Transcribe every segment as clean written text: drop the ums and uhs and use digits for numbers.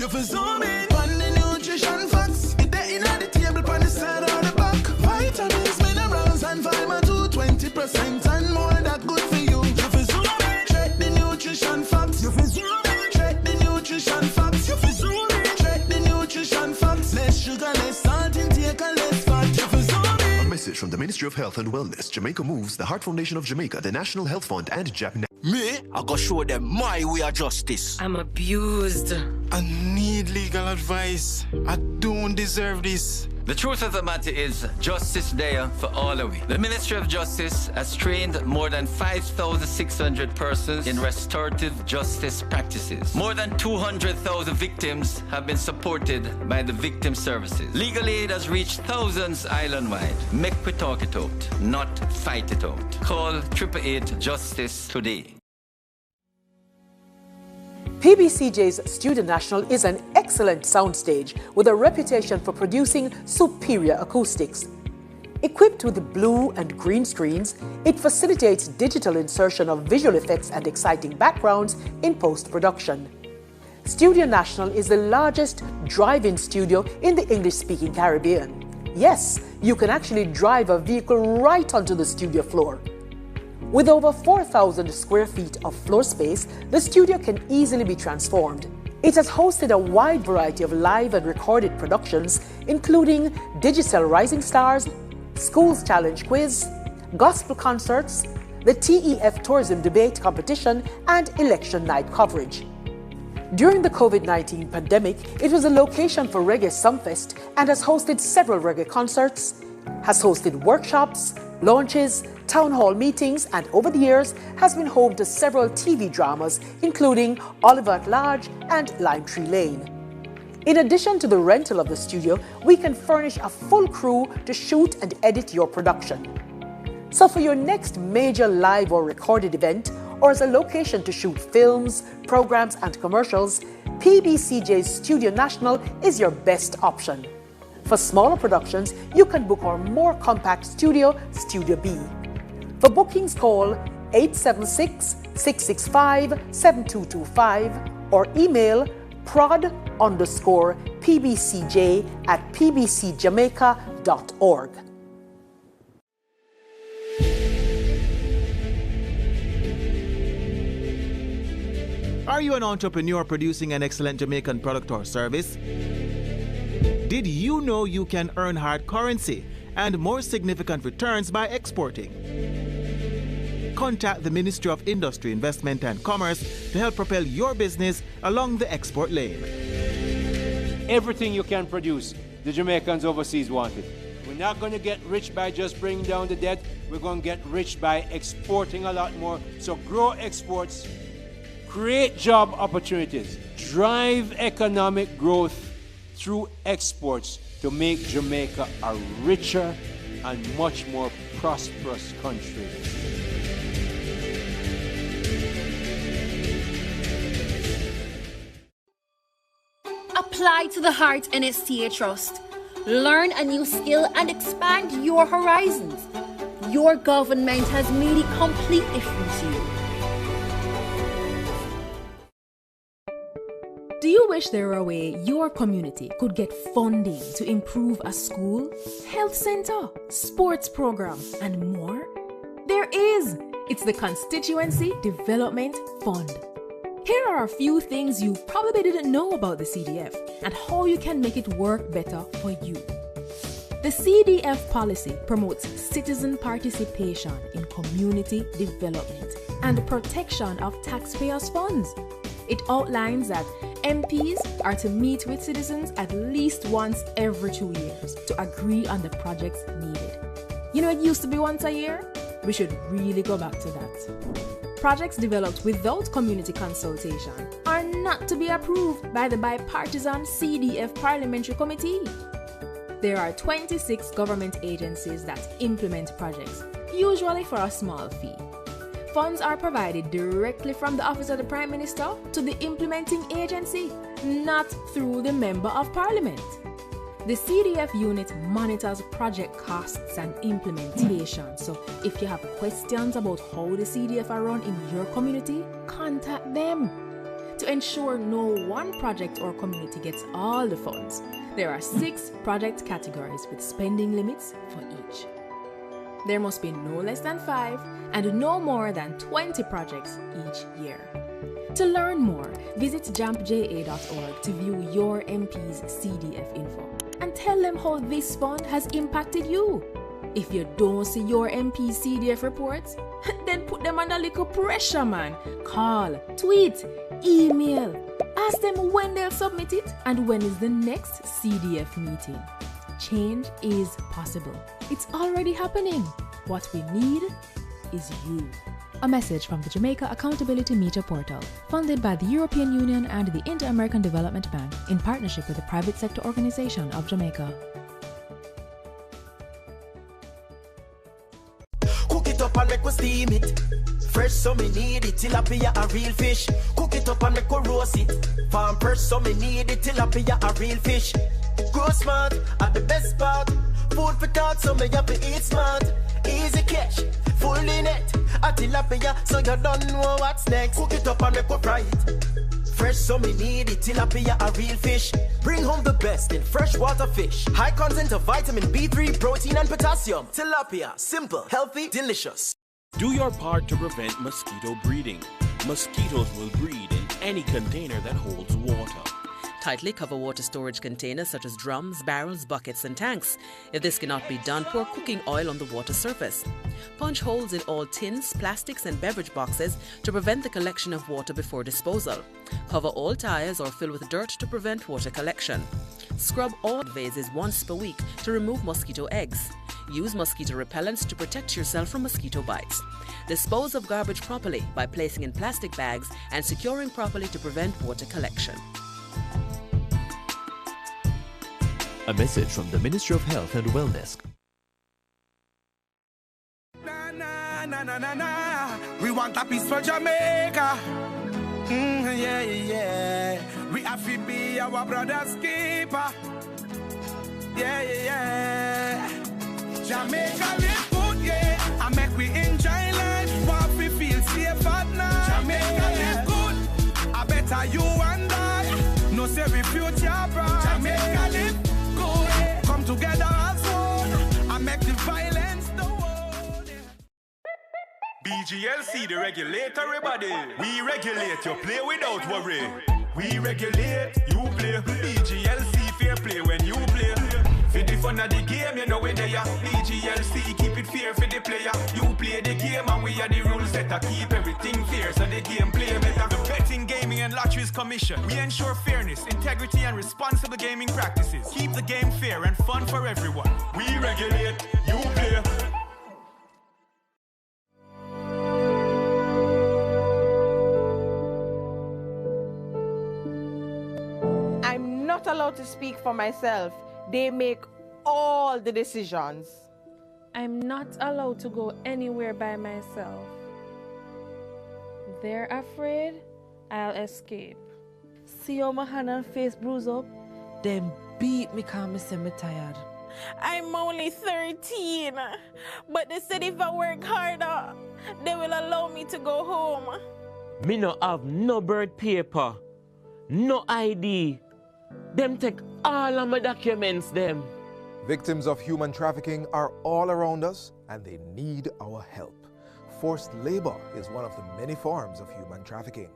You feel zoom in on the nutrition facts. It there in the table, on the side or the back. Vitamins, minerals, and vitamin 2, 20% and more. That good for you. You feel zoom in. Check the nutrition facts. You feel zoom in. Check the nutrition facts. You feel zoom in. Check the nutrition facts. Less sugar, less salt intake, and less fat. You feel zoom in. A message from the Ministry of Health and Wellness, Jamaica Moves, the Heart Foundation of Jamaica, the National Health Fund, and Japan. Me, I go show them my way of justice. I'm abused. I need legal advice. I don't deserve this. The truth of the matter is, justice there for all of we. The Ministry of Justice has trained more than 5,600 persons in restorative justice practices. More than 200,000 victims have been supported by the victim services. Legal aid has reached thousands island-wide. Make we talk it out, not fight it out. Call 888 Justice today. PBCJ's Studio National is an excellent soundstage with a reputation for producing superior acoustics. Equipped with blue and green screens, it facilitates digital insertion of visual effects and exciting backgrounds in post-production. Studio National is the largest drive-in studio in the English-speaking Caribbean. Yes, you can actually drive a vehicle right onto the studio floor. With over 4,000 square feet of floor space, the studio can easily be transformed. It has hosted a wide variety of live and recorded productions, including Digital Rising Stars, Schools Challenge Quiz, gospel concerts, the TEF Tourism Debate Competition, and election night coverage. During the COVID-19 pandemic, it was a location for Reggae Sumfest and has hosted several reggae concerts, has hosted workshops, launches, town hall meetings, and over the years has been home to several TV dramas, including Oliver at Large and Lime Tree Lane. In addition to the rental of the studio, we can furnish a full crew to shoot and edit your production. So for your next major live or recorded event, or as a location to shoot films, programs, and commercials, PBCJ's Studio National is your best option. For smaller productions, you can book our more compact studio, Studio B. For bookings, call 876-665-7225 or email prod_pbcj@pbcjamaica.org. Are you an entrepreneur producing an excellent Jamaican product or service? Did you know you can earn hard currency and more significant returns by exporting? Contact the Ministry of Industry, Investment and Commerce to help propel your business along the export lane. Everything you can produce, the Jamaicans overseas want it. We're not going to get rich by just bringing down the debt. We're going to get rich by exporting a lot more. So grow exports, create job opportunities, drive economic growth through exports to make Jamaica a richer and much more prosperous country. Apply to the Heart NSTA Trust. Learn a new skill and expand your horizons. Your government has made it completely free to you. Do you wish there were a way your community could get funding to improve a school, health center, sports program, and more? There is! It's the Constituency Development Fund. Here are a few things you probably didn't know about the CDF and how you can make it work better for you. The CDF policy promotes citizen participation in community development and protection of taxpayers' funds. It outlines that MPs are to meet with citizens at least once every 2 years to agree on the projects needed. You know, it used to be once a year. We should really go back to that. Projects developed without community consultation are not to be approved by the bipartisan CDF Parliamentary Committee. There are 26 government agencies that implement projects, usually for a small fee. Funds are provided directly from the Office of the Prime Minister to the implementing agency, not through the Member of Parliament. The CDF unit monitors project costs and implementation, so if you have questions about how the CDF are run in your community, contact them. To ensure no one project or community gets all the funds, there are 6 project categories with spending limits for each. There must be no less than 5 and no more than 20 projects each year. To learn more, visit jampja.org to view your MP's CDF info and tell them how this fund has impacted you. If you don't see your MP's CDF reports, then put them under little pressure, man. Call, tweet, email. Ask them when they'll submit it and when is the next CDF meeting. Change is possible. It's already happening. What we need is you. A message from the Jamaica Accountability Meter Portal, funded by the European Union and the Inter-American Development Bank in partnership with the Private Sector Organization of Jamaica. Cook it up and make we steam it. Fresh so me need it, tilapia a real fish. Cook it up and make we roast it. Farm fresh so me need it, tilapia a real fish. Grow smart at the best part. Food for thought so me have to eat smart. Easy catch, fully net. A tilapia so you don't know what's next. Cook it up and make we fry it. Fresh so me need it, tilapia a real fish. Bring home the best in freshwater fish. High content of vitamin B3, protein and potassium. Tilapia, simple, healthy, delicious. Do your part to prevent mosquito breeding. Mosquitoes will breed in any container that holds water. Tightly cover water storage containers such as drums, barrels, buckets and tanks. If this cannot be done, pour cooking oil on the water surface. Punch holes in all tins, plastics and beverage boxes to prevent the collection of water before disposal. Cover all tires or fill with dirt to prevent water collection. Scrub all vases once per week to remove mosquito eggs. Use mosquito repellents to protect yourself from mosquito bites. Dispose of garbage properly by placing in plastic bags and securing properly to prevent water collection. A message from the Ministry of Health and Wellness. Na, na, na, na, na. We want a piece for Jamaica. Yeah, yeah. We have to be our brother's keeper. Yeah, yeah. Jamaica live good, yeah. I make we enjoy life. Want we feel safe at night. Jamaica live good. I better you and I. No say we future bright. Jamaica live good. Come together as one. I make the violence the world. BGLC, the regulatory body. We regulate, you play without worry. We regulate, you play. BGLC, fair play when you play. For the fun of the game, you know where they are. BGLC, keep it fair for the player. You play the game and we are the rules that keep everything fair so the game play better. The Betting, Gaming and Lotteries Commission. We ensure fairness, integrity and responsible gaming practices. Keep the game fair and fun for everyone. We regulate, you play. I'm not allowed to speak for myself. They make all the decisions. I'm not allowed to go anywhere by myself. They're afraid I'll escape. See how my hand and face bruise up? Them beat me because me say me tired. I'm only 13, but they said if I work harder, they will allow me to go home. Me no have no birth paper, no ID. Them take all of my documents, them. Victims of human trafficking are all around us and they need our help. Forced labor is one of the many forms of human trafficking.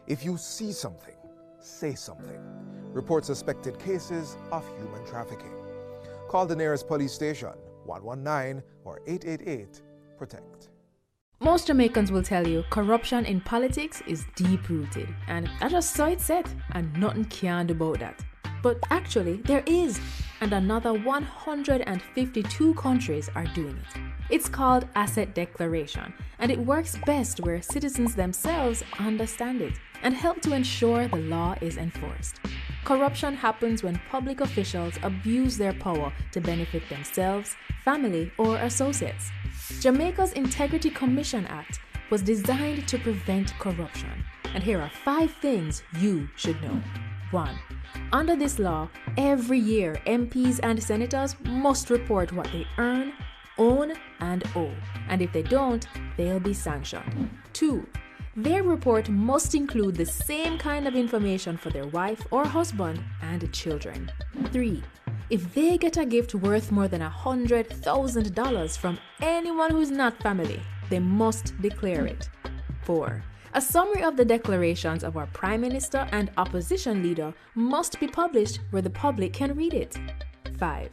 If you see something, say something. Report suspected cases of human trafficking. Call the nearest police station, 119 or 888, protect. Most Jamaicans will tell you corruption in politics is deep-rooted, and I just saw it set, and nothing can do about that. But actually, there is, and another 152 countries are doing it. It's called asset declaration, and it works best where citizens themselves understand it and help to ensure the law is enforced. Corruption happens when public officials abuse their power to benefit themselves, family, or associates. Jamaica's Integrity Commission Act was designed to prevent corruption, and here are 5 things you should know. 1. Under this law, every year MPs and senators must report what they earn, own, and owe, and if they don't, they'll be sanctioned. 2. Their report must include the same kind of information for their wife or husband and children. 3. If they get a gift worth more than $100,000 from anyone who's not family, they must declare it. 4. A summary of the declarations of our Prime Minister and opposition leader must be published where the public can read it. 5.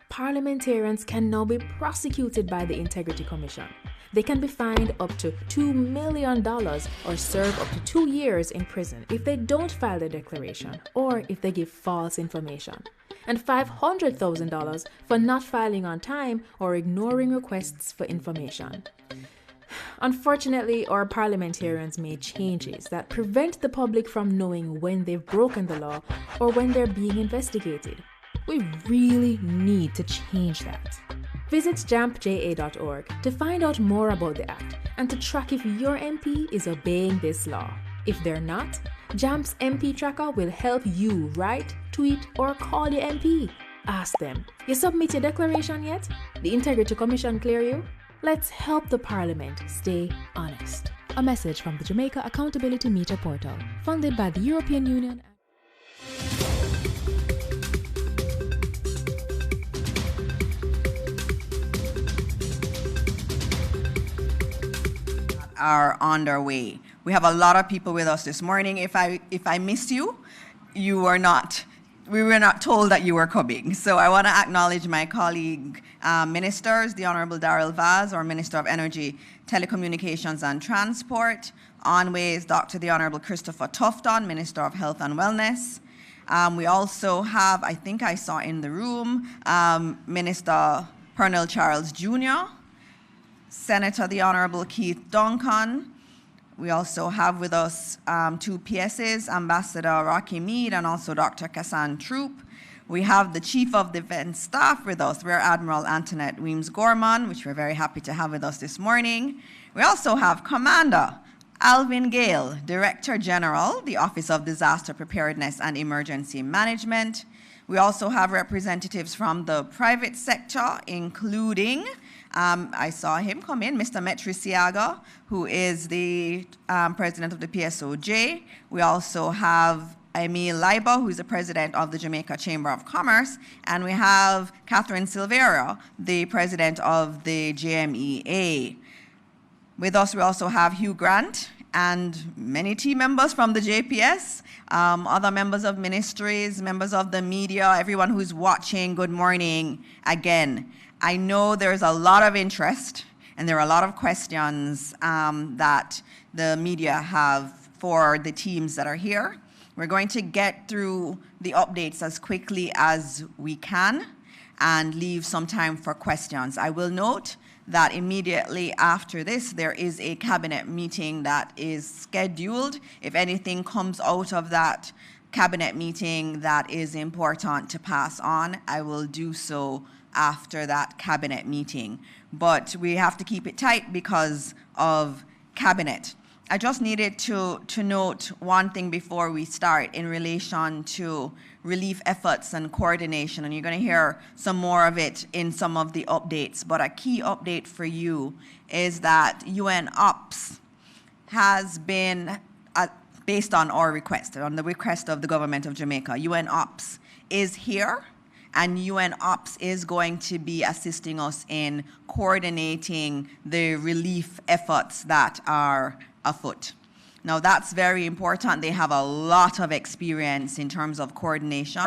Parliamentarians can now be prosecuted by the Integrity Commission. They can be fined up to $2 million or serve up to 2 years in prison if they don't file their declaration or if they give false information, and $500,000 for not filing on time or ignoring requests for information. Unfortunately, our parliamentarians made changes that prevent the public from knowing when they've broken the law or when they're being investigated. We really need to change that. Visit jampja.org to find out more about the act and to track if your MP is obeying this law. If they're not, JAMP's MP Tracker will help you write, tweet, or call your MP. Ask them, you submit your declaration yet? The Integrity Commission clear you? Let's help the Parliament stay honest. A message from the Jamaica Accountability Meter Portal, funded by the European Union. Are on their way. We have a lot of people with us this morning. If I miss you, we were not told that you were coming. So I want to acknowledge my colleague ministers, the Honorable Darrell Vaz, our Minister of Energy, Telecommunications and Transport. On way is the Honorable Christopher Tufton, Minister of Health and Wellness. We also have, I think I saw in the room, Minister Pernell Charles Jr., Senator the Honorable Keith Duncan. We also have with us 2 PSs, Ambassador Rocky Mead and also Dr. Kassan Troop. We have the Chief of Defense Staff with us, Rear Admiral Antoinette Weems-Gorman, which we're very happy to have with us this morning. We also have Commander Alvin Gale, Director General, the Office of Disaster Preparedness and Emergency Management. We also have representatives from the private sector, including I saw him come in, Mr. Metriciaga, who is the president of the PSOJ. We also have Emil Leiber, who is the president of the Jamaica Chamber of Commerce. And we have Catherine Silveira, the president of the JMEA. With us, we also have Hugh Grant and many team members from the JPS, other members of ministries, members of the media, everyone who's watching, good morning again. I know there's a lot of interest and there are a lot of questions that the media have for the teams that are here. We're going to get through the updates as quickly as we can and leave some time for questions. I will note that immediately after this, there is a cabinet meeting that is scheduled. If anything comes out of that cabinet meeting that is important to pass on, I will do so after that cabinet meeting. But we have to keep it tight because of cabinet. I just needed to note one thing before we start in relation to relief efforts and coordination, and you're going to hear some more of it in some of the updates. But a key update for you is that UN Ops has been, based on our request, on the request of the government of Jamaica, UN Ops is here, and UN Ops is going to be assisting us in coordinating the relief efforts that are afoot. Now that's very important. They have a lot of experience in terms of coordination.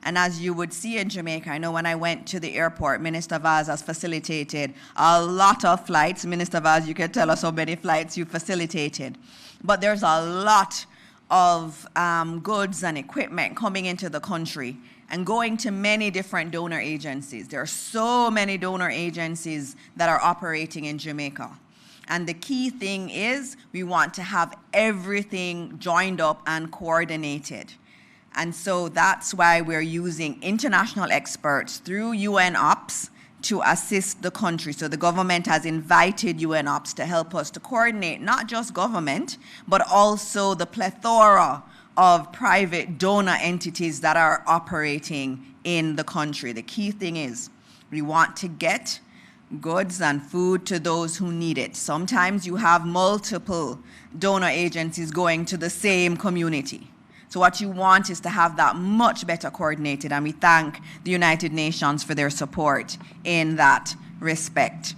And as you would see in Jamaica, I know when I went to the airport, Minister Vaz has facilitated a lot of flights. Minister Vaz, you can tell us how many flights you facilitated. But there's a lot of goods and equipment coming into the country and going to many different donor agencies. There are so many donor agencies that are operating in Jamaica. And the key thing is we want to have everything joined up and coordinated. And so that's why we're using international experts through UN Ops to assist the country. So the government has invited UN Ops to help us to coordinate not just government, but also the plethora of private donor entities that are operating in the country. The key thing is we want to get goods and food to those who need it. Sometimes you have multiple donor agencies going to the same community. So what you want is to have that much better coordinated, and we thank the United Nations for their support in that respect.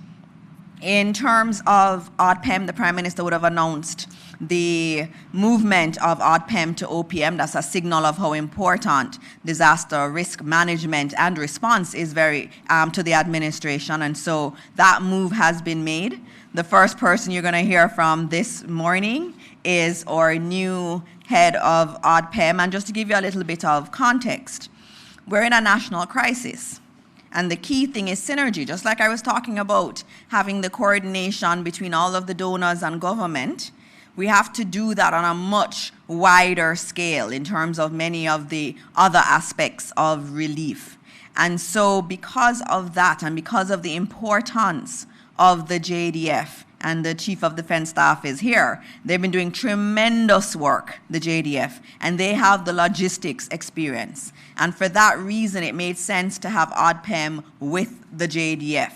In terms of ODPEM, the Prime Minister would have announced the movement of ODPEM to OPM. That's a signal of how important disaster risk management and response is to the administration, and so that move has been made. The first person you're going to hear from this morning is our new head of ODPEM, and just to give you a little bit of context, we're in a national crisis. And the key thing is synergy. Just like I was talking about having the coordination between all of the donors and government, we have to do that on a much wider scale in terms of many of the other aspects of relief. And so because of that and because of the importance of the JDF, and the Chief of Defense Staff is here, they've been doing tremendous work, the JDF, and they have the logistics experience. And for that reason, it made sense to have ODPEM with the JDF.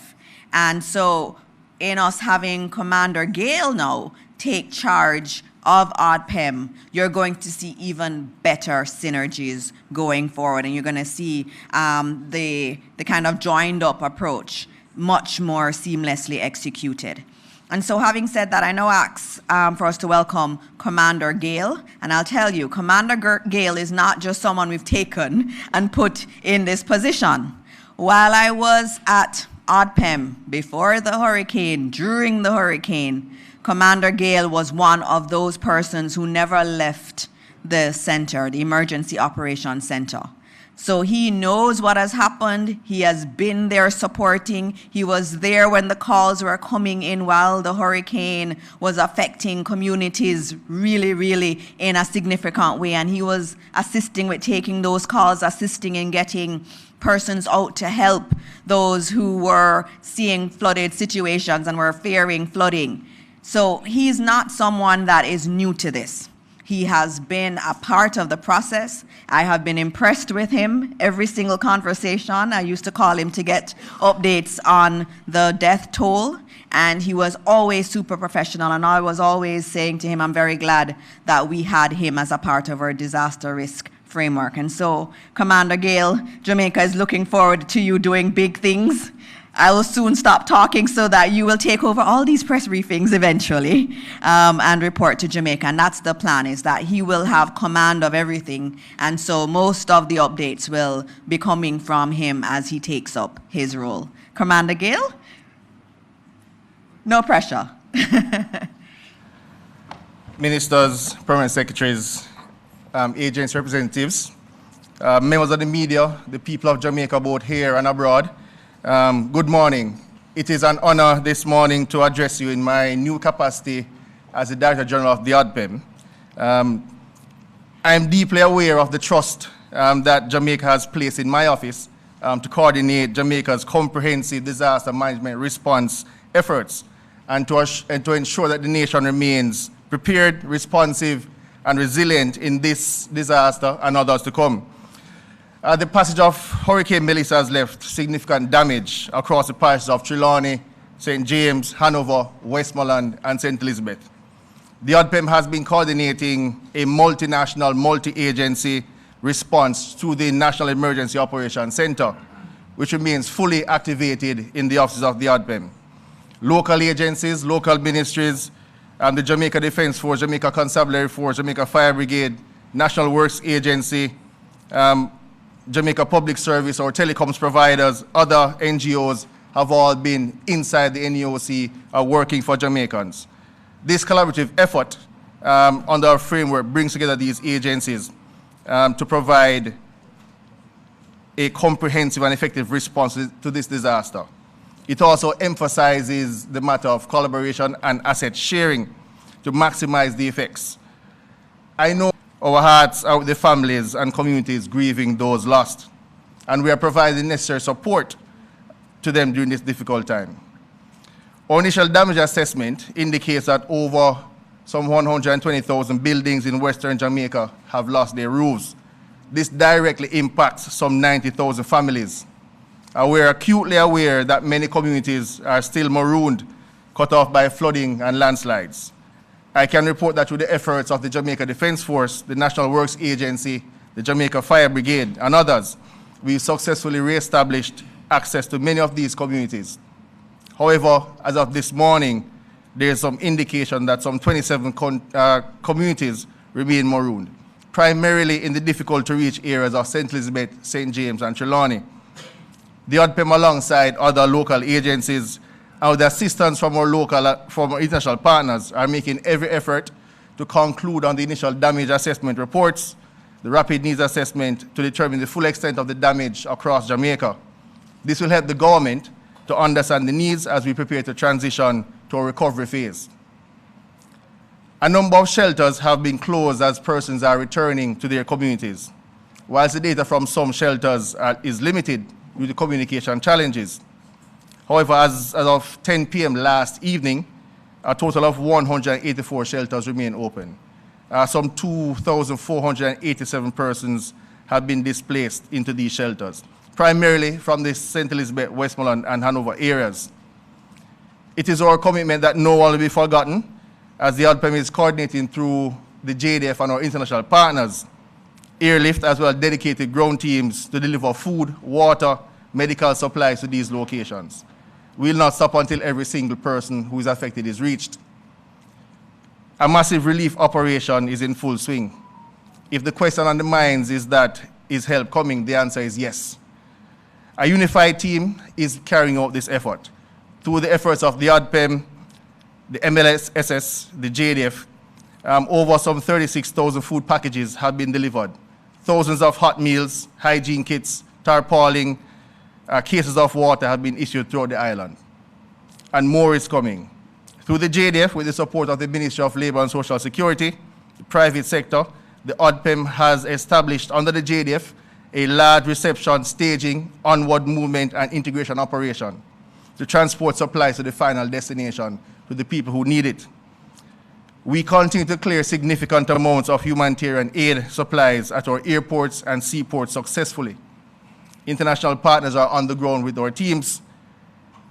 And so in us having Commander Gale now take charge of ODPEM, you're going to see even better synergies going forward, and you're going to see the kind of joined up approach much more seamlessly executed. And so having said that, I now ask for us to welcome Commander Gale. And I'll tell you, Commander Gale is not just someone we've taken and put in this position. While I was at ODPEM before the hurricane, during the hurricane, Commander Gale was one of those persons who never left the center, the Emergency Operations Center. So he knows what has happened. He has been there supporting. He was there when the calls were coming in while the hurricane was affecting communities really, really in a significant way. And he was assisting with taking those calls, assisting in getting persons out to help those who were seeing flooded situations and were fearing flooding. So he's not someone that is new to this. He has been a part of the process. I have been impressed with him every single conversation. I used to call him to get updates on the death toll, and he was always super professional, and I was always saying to him, I'm very glad that we had him as a part of our disaster risk framework. And so, Commander Gale, Jamaica is looking forward to you doing big things. I will soon stop talking so that you will take over all these press briefings eventually and report to Jamaica. And that's the plan, is that he will have command of everything. And so most of the updates will be coming from him as he takes up his role. Commander Gale? No pressure. Ministers, permanent secretaries, agents, representatives, members of the media, the people of Jamaica, both here and abroad. Good morning. It is an honor this morning to address you in my new capacity as the Director General of the ODPEM. I am deeply aware of the trust that Jamaica has placed in my office to coordinate Jamaica's comprehensive disaster management response efforts and to ensure that the nation remains prepared, responsive, and resilient in this disaster and others to come. The passage of Hurricane Melissa has left significant damage across the parishes of Trelawney, St. James, Hanover, Westmoreland, and St. Elizabeth. The ODPEM has been coordinating a multinational, multi-agency response to the National Emergency Operations Center, which remains fully activated in the offices of the ODPEM. Local agencies, local ministries, and the Jamaica Defense Force, Jamaica Constabulary Force, Jamaica Fire Brigade, National Works Agency, Jamaica Public Service, or telecoms providers, other NGOs have all been inside the NEOC working for Jamaicans. This collaborative effort under our framework brings together these agencies to provide a comprehensive and effective response to this disaster. It also emphasizes the matter of collaboration and asset sharing to maximize the effects. I know our hearts are with the families and communities grieving those lost, and we are providing necessary support to them during this difficult time. Our initial damage assessment indicates that over some 120,000 buildings in Western Jamaica have lost their roofs. This directly impacts some 90,000 families. We're acutely aware that many communities are still marooned, cut off by flooding and landslides. I can report that through the efforts of the Jamaica Defence Force, the National Works Agency, the Jamaica Fire Brigade, and others, we successfully re-established access to many of these communities. However, as of this morning, there is some indication that some 27 communities remain marooned, primarily in the difficult-to-reach areas of St. Elizabeth, St. James, and Trelawney. The ODPEM, alongside other local agencies, and with the assistance from our international partners, are making every effort to conclude on the initial damage assessment reports, the rapid needs assessment, to determine the full extent of the damage across Jamaica. This will help the government to understand the needs as we prepare to transition to a recovery phase. A number of shelters have been closed as persons are returning to their communities, whilst the data from some shelters is limited due to communication challenges. However, as of 10 p.m. last evening, a total of 184 shelters remain open. Some 2,487 persons have been displaced into these shelters, primarily from the St. Elizabeth, Westmoreland, and Hanover areas. It is our commitment that no one will be forgotten, as the ODPEM is coordinating through the JDF and our international partners, airlift as well as dedicated ground teams to deliver food, water, medical supplies to these locations. We will not stop until every single person who is affected is reached. A massive relief operation is in full swing. If the question on the minds is that, is help coming, the answer is yes. A unified team is carrying out this effort. Through the efforts of the ODPEM, the MLSS, the JDF, over some 36,000 food packages have been delivered. Thousands of hot meals, hygiene kits, tarpaulin, cases of water have been issued throughout the island. And more is coming. Through the JDF, with the support of the Ministry of Labour and Social Security, the private sector, the ODPEM has established under the JDF a large reception, staging, onward movement, and integration operation to transport supplies to the final destination to the people who need it. We continue to clear significant amounts of humanitarian aid supplies at our airports and seaports successfully. International partners are on the ground with our teams.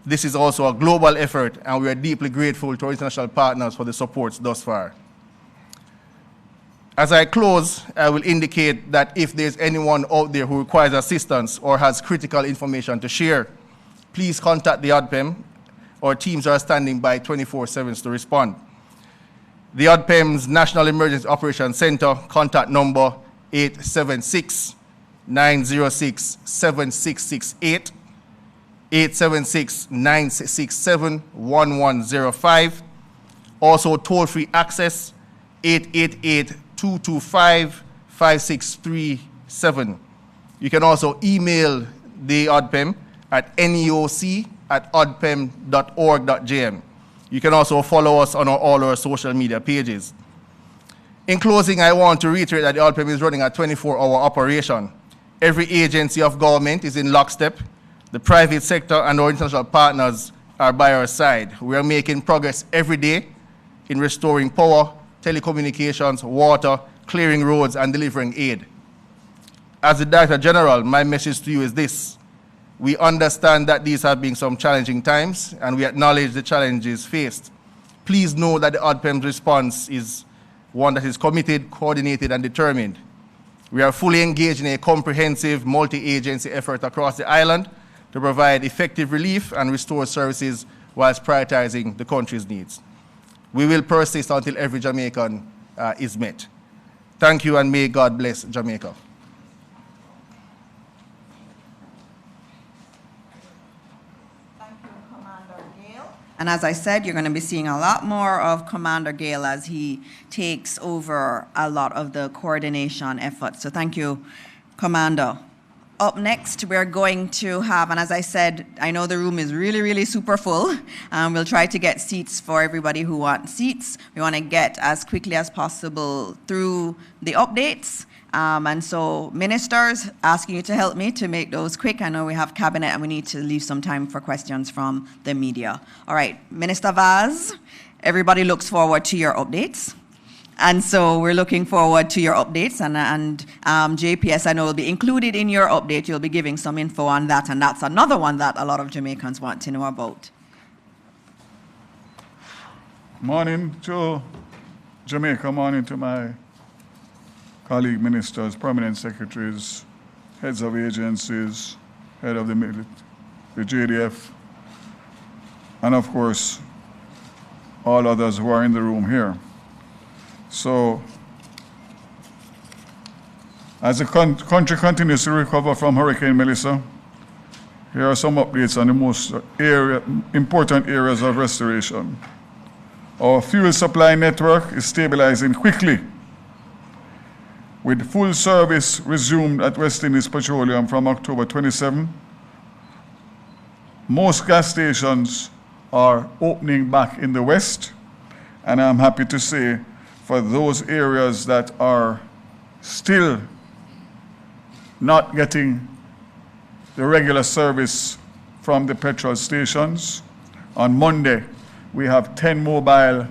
This is also a global effort, and we are deeply grateful to our international partners for the support thus far. As I close, I will indicate that if there's anyone out there who requires assistance or has critical information to share, please contact the ODPEM. Our teams are standing by 24/7 to respond. The ODPEM's National Emergency Operations Center, contact number 876-906-7668, 876-967-1105. Also toll-free access, 888-225-5637. You can also email the ODPEM at neoc@odpem.org.jm. You can also follow us on all our social media pages. In closing, I want to reiterate that the ODPEM is running a 24-hour operation. Every agency of government is in lockstep. The private sector and our international partners are by our side. We are making progress every day in restoring power, telecommunications, water, clearing roads, and delivering aid. As the Director General, my message to you is this: we understand that these have been some challenging times, and we acknowledge the challenges faced. Please know that the ODPEM's response is one that is committed, coordinated, and determined. We are fully engaged in a comprehensive multi-agency effort across the island to provide effective relief and restore services whilst prioritizing the country's needs. We will persist until every Jamaican is met. Thank you, and may God bless Jamaica. And as I said, you're going to be seeing a lot more of Commander Gale as he takes over a lot of the coordination efforts. So thank you, Commander. Up next, we're going to have, and as I said, I know the room is really, really super full. We'll try to get seats for everybody who wants seats. We want to get as quickly as possible through the updates. And so, ministers, asking you to help me to make those quick. I know we have cabinet and we need to leave some time for questions from the media. All right, Minister Vaz, everybody looks forward to your updates. And so we're looking forward to your updates, and JPS, I know, will be included in your update. You'll be giving some info on that, and that's another one that a lot of Jamaicans want to know about. Morning to Jamaica, morning to my colleague ministers, permanent secretaries, heads of agencies, head of the JDF, and of course, all others who are in the room here. So, as the country continues to recover from Hurricane Melissa, here are some updates on the most important areas of restoration. Our fuel supply network is stabilizing quickly, with full service resumed at West Indies Petroleum from October 27. Most gas stations are opening back in the West, and I'm happy to say for those areas that are still not getting the regular service from the petrol stations, on Monday we have 10 mobile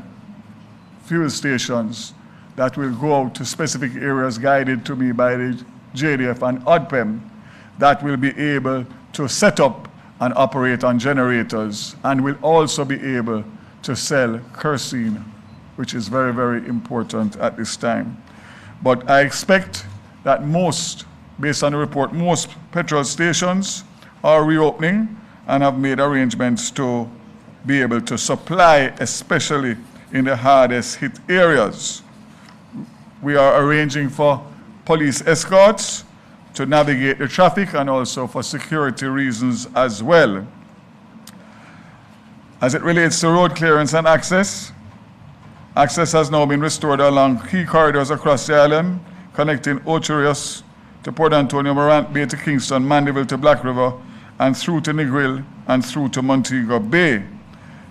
fuel stations that will go out to specific areas guided to me by the JDF and ODPEM that will be able to set up and operate on generators, and will also be able to sell kerosene, which is very, very important at this time. But I expect that most, based on the report, most petrol stations are reopening and have made arrangements to be able to supply, especially in the hardest hit areas. We are arranging for police escorts to navigate the traffic and also for security reasons as well. As it relates to road clearance and access, access has now been restored along key corridors across the island, connecting Ocherius to Port Antonio, Morant Bay to Kingston, Mandeville to Black River, and through to Negril and through to Montego Bay.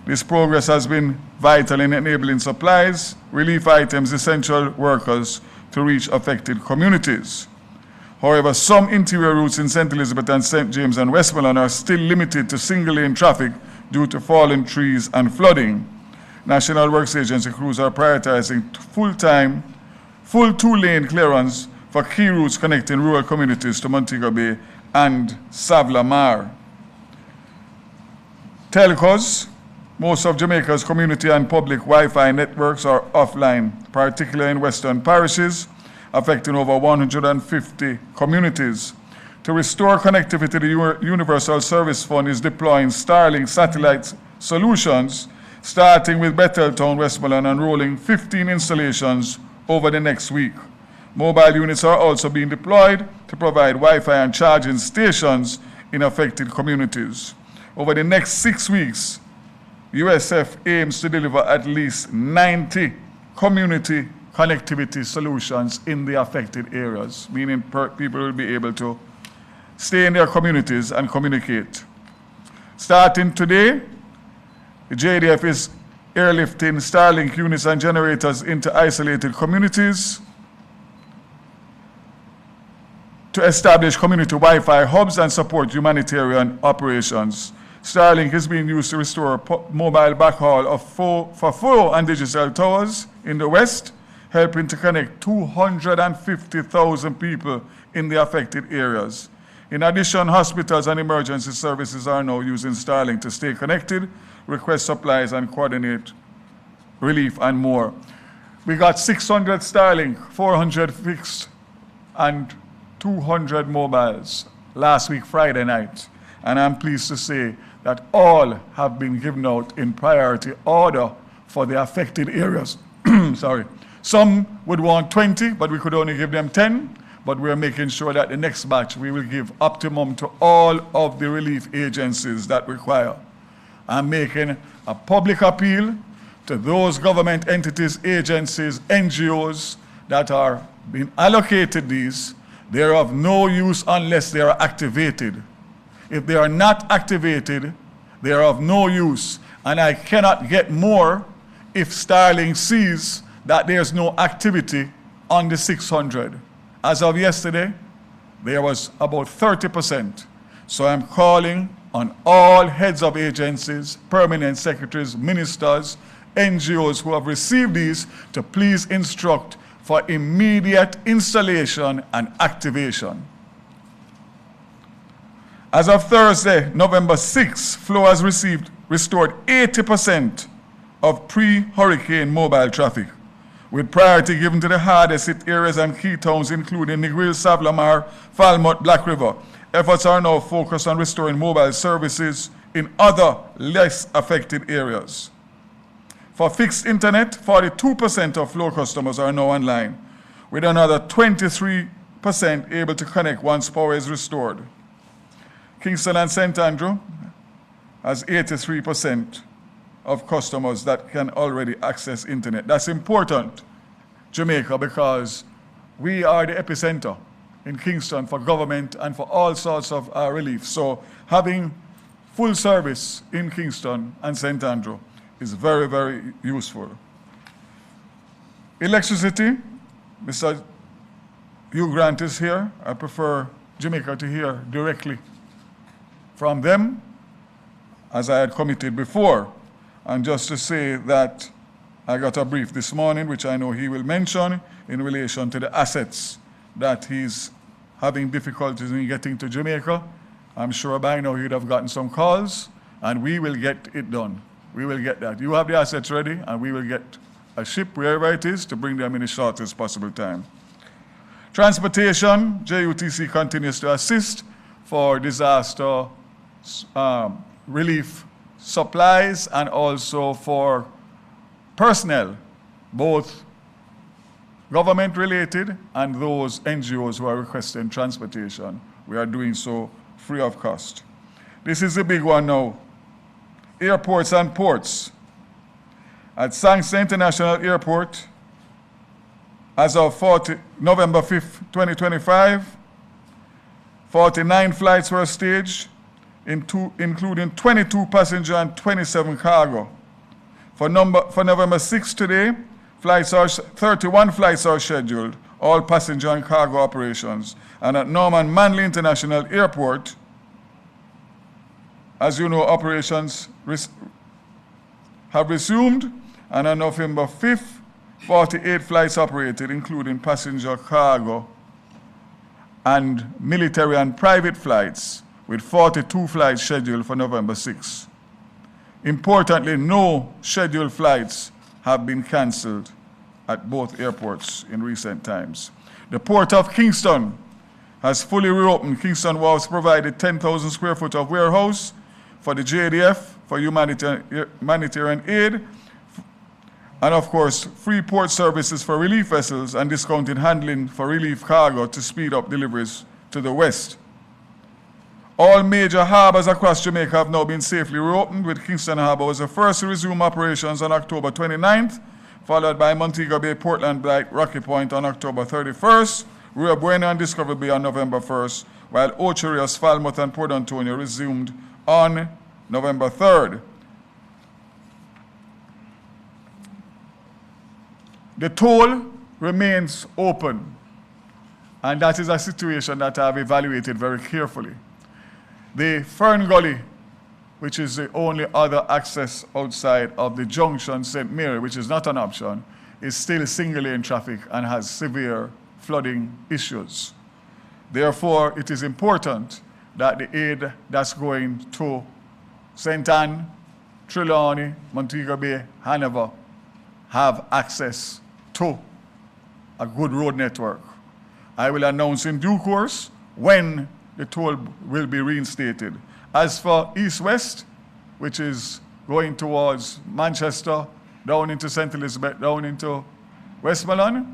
This progress has been vital in enabling supplies, relief items, essential workers to reach affected communities. However, some interior routes in St. Elizabeth and St. James and Westmoreland are still limited to single-lane traffic due to fallen trees and flooding. National Works Agency crews are prioritizing full two-lane clearance for key routes connecting rural communities to Montego Bay and Savla Mar. Telcos, most of Jamaica's community and public Wi-Fi networks are offline, particularly in western parishes, affecting over 150 communities. To restore connectivity, the Universal Service Fund is deploying Starlink satellite solutions, starting with Betheltown, Westmoreland, and rolling 15 installations over the next week. Mobile units are also being deployed to provide Wi-Fi and charging stations in affected communities. Over the next 6 weeks, USF aims to deliver at least 90 community connectivity solutions in the affected areas, meaning people will be able to stay in their communities and communicate. Starting today, the JDF is airlifting Starlink units and generators into isolated communities to establish community Wi-Fi hubs and support humanitarian operations. Starlink is being used to restore mobile backhaul for 4 and digital towers in the West, helping to connect 250,000 people in the affected areas. In addition, hospitals and emergency services are now using Starlink to stay connected, request supplies, and coordinate relief and more. We got 600 Starlink, 400 fixed, and 200 mobiles last week, Friday night. And I'm pleased to say that all have been given out in priority order for the affected areas. Sorry. Some would want 20, but we could only give them 10. But we're making sure that the next batch we will give optimum to all of the relief agencies that require. I'm making a public appeal to those government entities, agencies, NGOs that are being allocated these. They're of no use unless they are activated. If they are not activated, they are of no use. And I cannot get more if Starlink sees that there's no activity on the 600. As of yesterday, there was about 30%. So I'm calling on all heads of agencies, permanent secretaries, ministers, NGOs who have received these to please instruct for immediate installation and activation. As of Thursday, November 6, Flow has restored 80% of pre-hurricane mobile traffic, with priority given to the hardest hit areas and key towns, including Negril, Savlamar, Falmouth, Black River. Efforts are now focused on restoring mobile services in other less affected areas. For fixed internet, 42% of Flow customers are now online, with another 23% able to connect once power is restored. Kingston and St. Andrew has 83% of customers that can already access internet. That's important, Jamaica, because we are the epicenter in Kingston for government and for all sorts of relief. So having full service in Kingston and St. Andrew is very, very useful. Electricity, Mr. Hugh Grant is here. I prefer Jamaica to hear directly from them, as I had committed before. And just to say that I got a brief this morning, which I know he will mention, in relation to the assets that he's having difficulties in getting to Jamaica. I'm sure by now he'd have gotten some calls, and we will get it done. We will get that. You have the assets ready, and we will get a ship, wherever it is, to bring them in the shortest possible time. Transportation, JUTC continues to assist for disaster relief supplies and also for personnel, both government-related and those NGOs who are requesting transportation. We are doing so free of cost. This is the big one now. Airports and ports. At Sangster International Airport, as of November 5th, 2025, 49 flights were staged, including 22 passenger and 27 cargo. For November 6 today, 31 flights are scheduled, all passenger and cargo operations. And at Norman Manley International Airport, as you know, operations have resumed, and on November 5th, 48 flights operated, including passenger, cargo, and military and private flights, with 42 flights scheduled for November 6. Importantly, no scheduled flights have been cancelled at both airports in recent times. The Port of Kingston has fully reopened. Kingston Wharves provided 10,000 square foot of warehouse for the JDF for humanitarian aid, and of course, free port services for relief vessels and discounted handling for relief cargo to speed up deliveries to the west. All major harbors across Jamaica have now been safely reopened, with Kingston Harbour was the first to resume operations on October 29th, followed by Montego Bay, Portland Bight, Rocky Point on October 31st, Rio Bueno and Discovery Bay on November 1st, while Ocho Rios, Falmouth and Port Antonio resumed on November 3rd. The toll remains open, and that is a situation that I have evaluated very carefully. The Fern Gully, which is the only other access outside of the junction St. Mary, which is not an option, is still single-lane traffic and has severe flooding issues. Therefore, it is important that the aid that's going to St. Anne, Trelawney, Montego Bay, Hanover, have access to a good road network. I will announce in due course when the toll will be reinstated. As for East-West, which is going towards Manchester, down into St. Elizabeth, down into Westmoreland,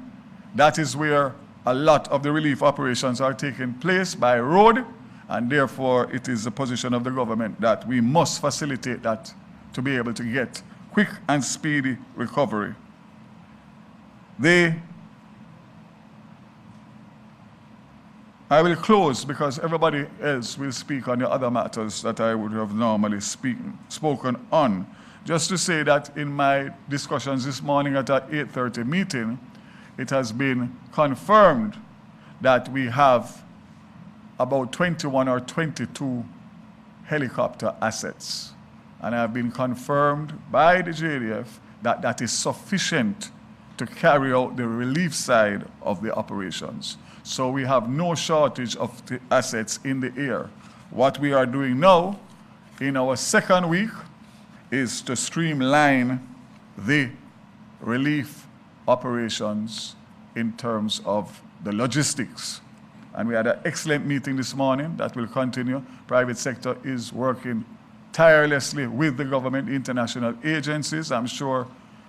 that is where a lot of the relief operations are taking place by road, and therefore it is the position of the government that we must facilitate that to be able to get quick and speedy recovery. I will close because everybody else will speak on the other matters that I would have normally spoken on. Just to say that in my discussions this morning at our 8:30 meeting, it has been confirmed that we have about 21 or 22 helicopter assets. And have been confirmed by the JDF that is sufficient to carry out the relief side of the operations. So we have no shortage of the assets in the air. What we are doing now, in our second week, is to streamline the relief operations in terms of the logistics. And we had an excellent meeting this morning that will continue. Private sector is working tirelessly with the government, international agencies. I'm sure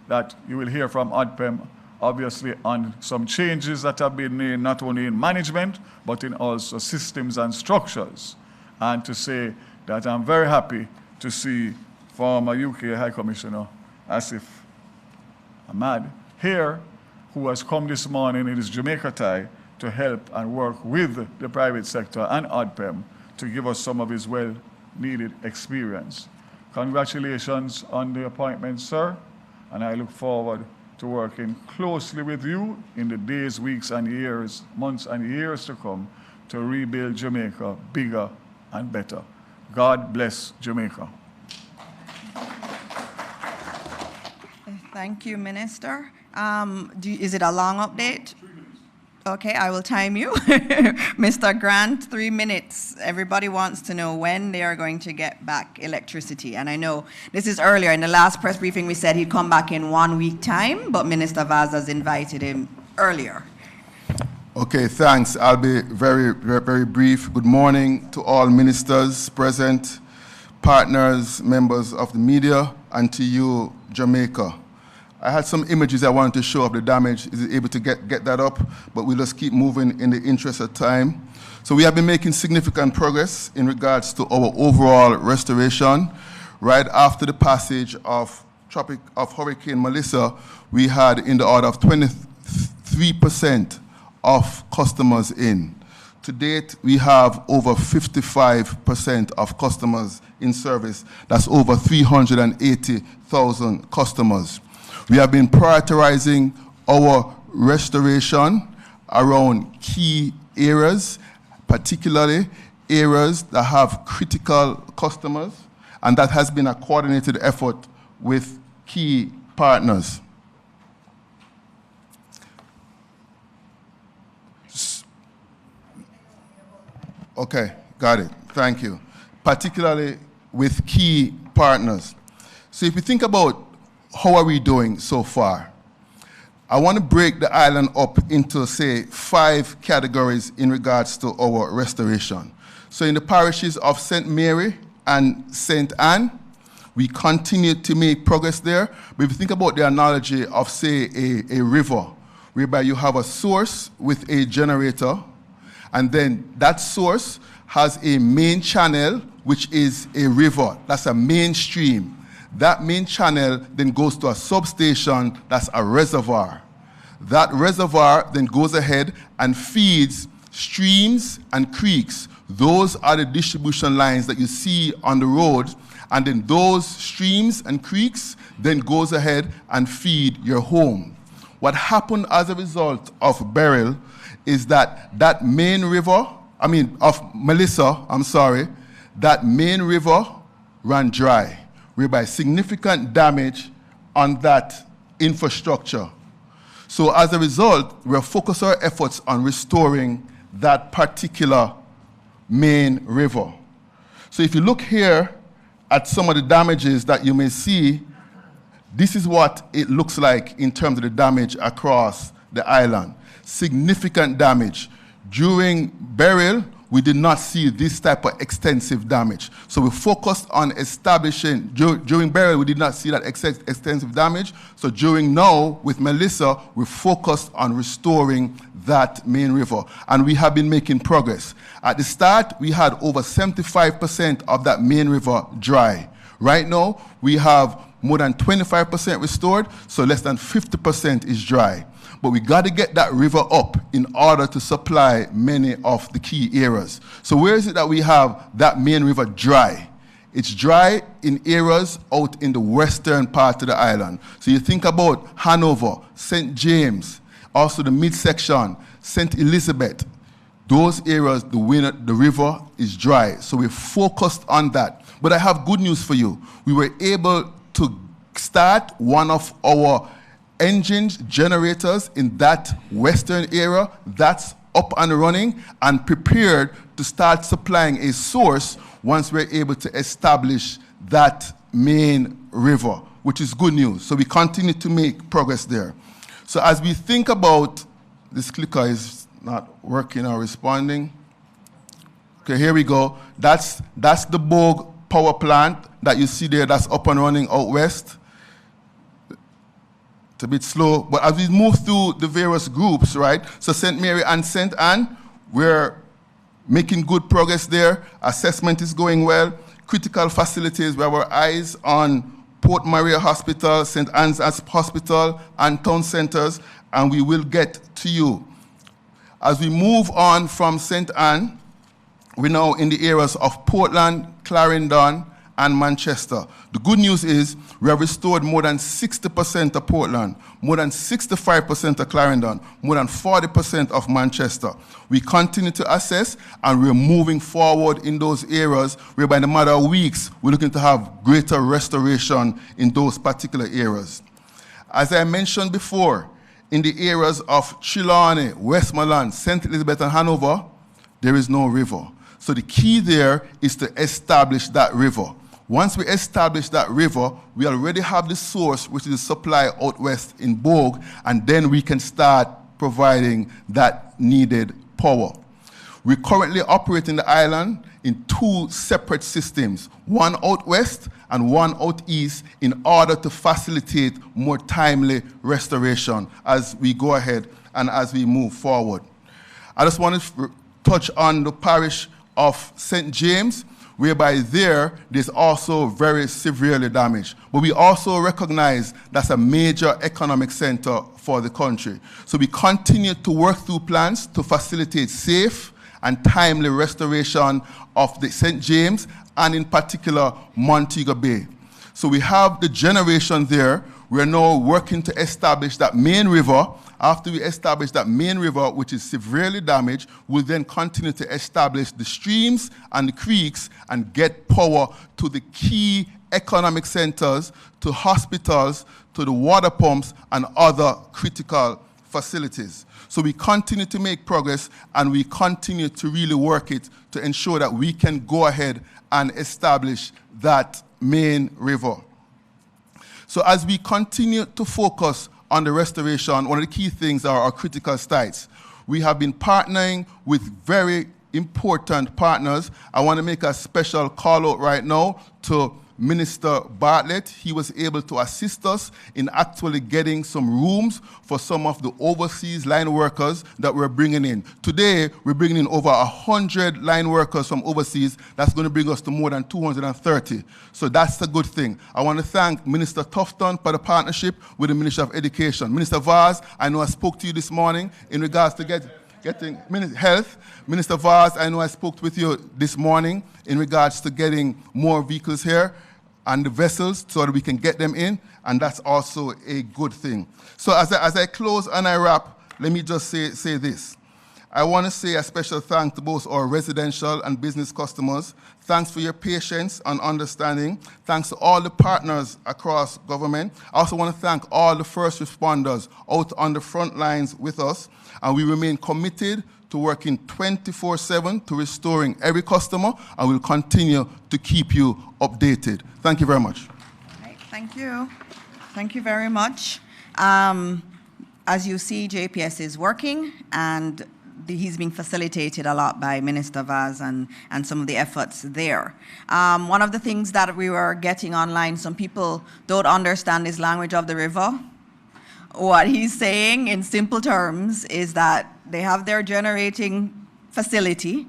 that you will hear from ODPEM, obviously, on some changes that have been made, not only in management, but in also systems and structures. And to say that I'm very happy to see former UK High Commissioner Asif Ahmad here, who has come this morning in his Jamaica tie to help and work with the private sector and ODPEM to give us some of his well-needed experience. Congratulations on the appointment, sir, and I look forward to working closely with you in the days, weeks, and years, months, and years to come to rebuild Jamaica bigger and better. God bless Jamaica. Thank you, Minister. Is it a long update? Okay, I will time you. Mr. Grant, 3 minutes. Everybody wants to know when they are going to get back electricity. And I know this is earlier. In the last press briefing, we said he'd come back in 1 week time, but Minister Vaz has invited him earlier. Okay, thanks. I'll be very, very, very brief. Good morning to all ministers present, partners, members of the media, and to you, Jamaica. I had some images I wanted to show of the damage. Is it able to get that up? But we'll just keep moving in the interest of time. So we have been making significant progress in regards to our overall restoration. Right after the passage of Hurricane Melissa, we had in the order of 23% of customers in. To date, we have over 55% of customers in service. That's over 380,000 customers. We have been prioritizing our restoration around key areas, particularly areas that have critical customers, and that has been a coordinated effort with key partners. Okay, got it. Thank you. Particularly with key partners. So if you think about how are we doing so far, I want to break the island up into, say, 5 categories in regards to our restoration. So in the parishes of St. Mary and St. Anne, we continue to make progress there. But if you think about the analogy of, say, a river, whereby you have a source with a generator, and then that source has a main channel, which is a river. That's a main stream. That main channel then goes to a substation, that's a reservoir. That reservoir then goes ahead and feeds streams and creeks. Those are the distribution lines that you see on the road, and then those streams and creeks then goes ahead and feed your home. What happened as a result of Beryl is that that main river, of Melissa, that main river ran dry, whereby significant damage on that infrastructure. So as a result, we're focusing our efforts on restoring that particular main river. So if you look here at some of the damages that you may see, this is what it looks like in terms of the damage across the island. Significant damage. During Beryl, we did not see this type of extensive damage. So we focused on establishing, during Beryl, we did not see that extensive damage. So during now, with Melissa, we focused on restoring that main river. And we have been making progress. At the start, we had over 75% of that main river dry. Right now, we have more than 25% restored, so less than 50% is dry. But we got to get that river up in order to supply many of the key areas. So where is it that we have that main river dry? It's dry in areas out in the western part of the island. So you think about Hanover, St. James, also the midsection, St. Elizabeth. Those areas, the river is dry. So we're focused on that. But I have good news for you. We were able to start one of our engines, generators in that western area. That's up and running and prepared to start supplying a source once we're able to establish that main river, which is good news. So we continue to make progress there. So as we think about, this clicker is not working or responding. Okay, here we go. That's the Bogue power plant that you see there that's up and running out west. It's a bit slow, but as we move through the various groups, right? So St. Mary and St. Anne, we're making good progress there. Assessment is going well. Critical facilities, we have our eyes on Port Maria Hospital, St. Anne's Hospital, and town centers, and we will get to you. As we move on from St. Anne, we're now in the areas of Portland, Clarendon, and Manchester. The good news is we have restored more than 60% of Portland, more than 65% of Clarendon, more than 40% of Manchester. We continue to assess, and we're moving forward in those areas whereby in a matter of weeks, we're looking to have greater restoration in those particular areas. As I mentioned before, in the areas of Trelawney, Westmoreland, St. Elizabeth, and Hanover, there is no river. So the key there is to establish that river. Once we establish that river, we already have the source, which is the supply out west in Bogue, and then we can start providing that needed power. We currently operate in the island in 2 separate systems, one out west and one out east, in order to facilitate more timely restoration as we go ahead and as we move forward. I just want to touch on the parish of St. James, whereby there's also very severely damaged. But we also recognize that's a major economic center for the country. So we continue to work through plans to facilitate safe and timely restoration of the St. James, and in particular, Montego Bay. So we have the generation there. We're now working to establish that main river. After we establish that main river, which is severely damaged, we'll then continue to establish the streams and the creeks and get power to the key economic centers, to hospitals, to the water pumps, and other critical facilities. So we continue to make progress, and we continue to really work it to ensure that we can go ahead and establish that main river. So as we continue to focus on the restoration, one of the key things are our critical sites. We have been partnering with very important partners. I want to make a special call out right now to Minister Bartlett. He was able to assist us in actually getting some rooms for some of the overseas line workers that we're bringing in. Today, we're bringing in over 100 line workers from overseas. That's going to bring us to more than 230. So that's a good thing. I want to thank Minister Tufton for the partnership with the Ministry of Education. Minister Vaz, I know I spoke to you this morning in regards to getting health. Minister Vaz, I know I spoke with you this morning in regards to getting more vehicles here and the vessels so that we can get them in, and that's also a good thing. So as I close and I wrap, let me just say this. I want to say a special thanks to both our residential and business customers. Thanks for your patience and understanding. Thanks to all the partners across government. I also want to thank all the first responders out on the front lines with us, and we remain committed to working 24/7 to restoring every customer, and we'll continue to keep you updated. Thank you very much. Right, thank you. Thank you very much. As you see, JPS is working, and he's being facilitated a lot by Minister Vaz and some of the efforts there. One of the things that we were getting online, some people don't understand this language of the river. What he's saying in simple terms is that they have their generating facility,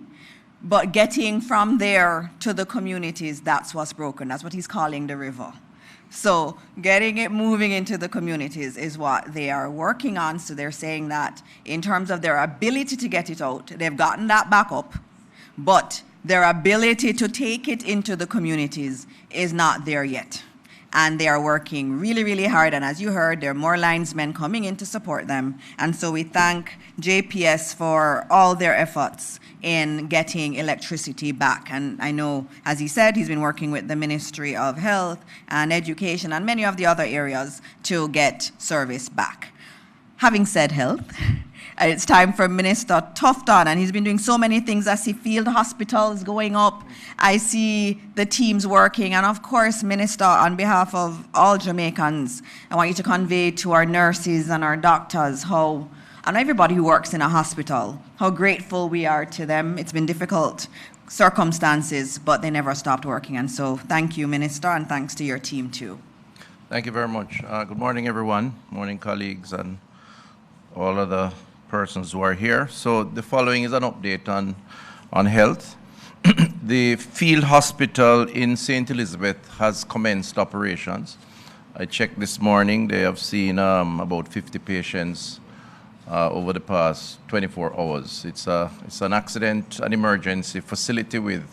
but getting from there to the communities, that's what's broken. That's what he's calling the river. So getting it moving into the communities is what they are working on. So they're saying that in terms of their ability to get it out, they've gotten that back up, but their ability to take it into the communities is not there yet. and they are working really, really hard. And as you heard, there are more linesmen coming in to support them. And so we thank JPS for all their efforts in getting electricity back. And I know, as he said, he's been working with the Ministry of Health and Education and many of the other areas to get service back. Having said health, it's time for Minister Tufton, and he's been doing so many things. I see field hospitals going up. I see the teams working. And of course, Minister, on behalf of all Jamaicans, I want you to convey to our nurses and our doctors and everybody who works in a hospital, how grateful we are to them. It's been difficult circumstances, but they never stopped working. And so thank you, Minister, and thanks to your team too. Thank you very much. Good morning, everyone. Morning, colleagues, and all of the persons who are here. So the following is an update on health. The field hospital in St. Elizabeth has commenced operations. I checked this morning. They have seen about 50 patients over the past 24 hours. It's an accident and emergency facility with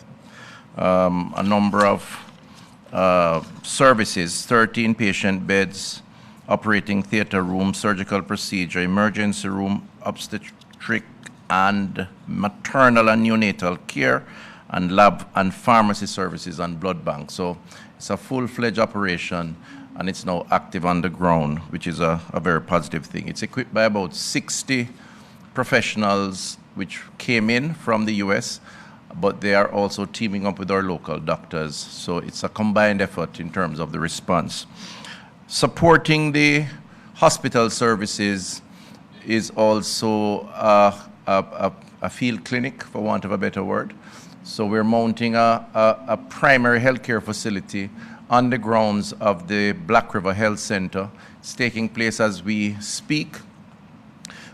a number of services, 13 patient beds, operating theater room, surgical procedure, emergency room, obstetric and maternal and neonatal care, and lab and pharmacy services and blood bank. So it's a full-fledged operation, and it's now active on the ground, which is a very positive thing. It's equipped by about 60 professionals which came in from the US, but they are also teaming up with our local doctors. So it's a combined effort in terms of the response. Supporting the hospital services is also a field clinic, for want of a better word. So we're mounting a primary healthcare facility on the grounds of the Black River Health Center. It's taking place as we speak.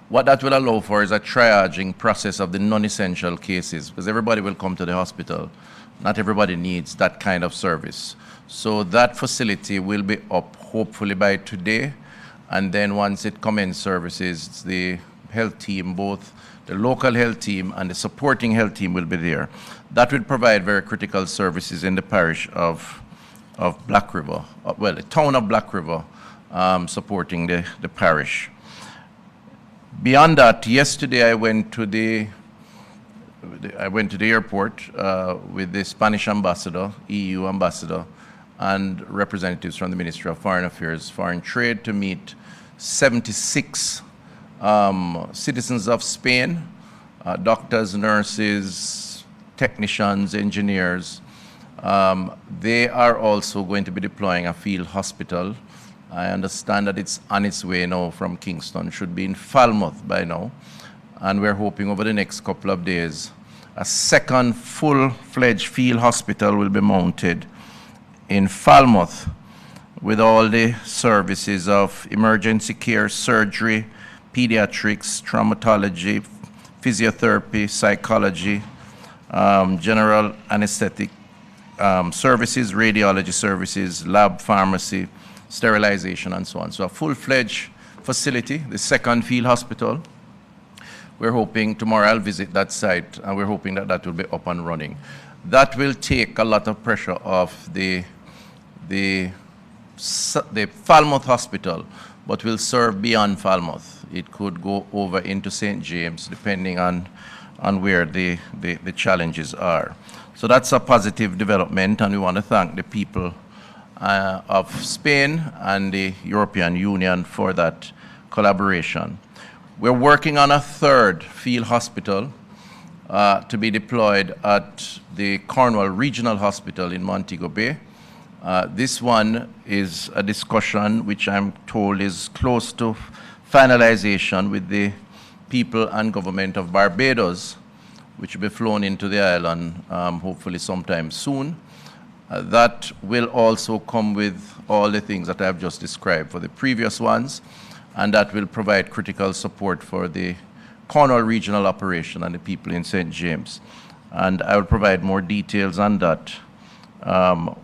What that will allow for is a triaging process of the non-essential cases, because everybody will come to the hospital. Not everybody needs that kind of service. So that facility will be up hopefully by today, and then once it commences services, the health team, both the local health team and the supporting health team will be there. That will provide very critical services in the parish of Black River, the town of Black River, supporting the parish. Beyond that, yesterday I went to the airport with the Spanish ambassador, EU ambassador, and representatives from the Ministry of Foreign Affairs, Foreign Trade, to meet 76 citizens of Spain, doctors, nurses, technicians, engineers. They are also going to be deploying a field hospital. I understand that it's on its way now from Kingston, should be in Falmouth by now. And we're hoping over the next couple of days, a second full-fledged field hospital will be mounted in Falmouth with all the services of emergency care, surgery, pediatrics, traumatology, physiotherapy, psychology, general anesthetic services, radiology services, lab pharmacy, sterilization, and so on. So a full-fledged facility, the second field hospital. We're hoping tomorrow I'll visit that site, and we're hoping that that will be up and running. That will take a lot of pressure off the Falmouth Hospital, but will serve beyond Falmouth. It could go over into St. James, depending on where the challenges are. So that's a positive development, and we want to thank the people of Spain and the European Union for that collaboration. We're working on a third field hospital to be deployed at the Cornwall Regional Hospital in Montego Bay. This one is a discussion which I'm told is close to finalization with the people and government of Barbados, which will be flown into the island hopefully sometime soon. That will also come with all the things that I've just described for the previous ones, and that will provide critical support for the Cornwall Regional operation and the people in St. James. And I will provide more details on that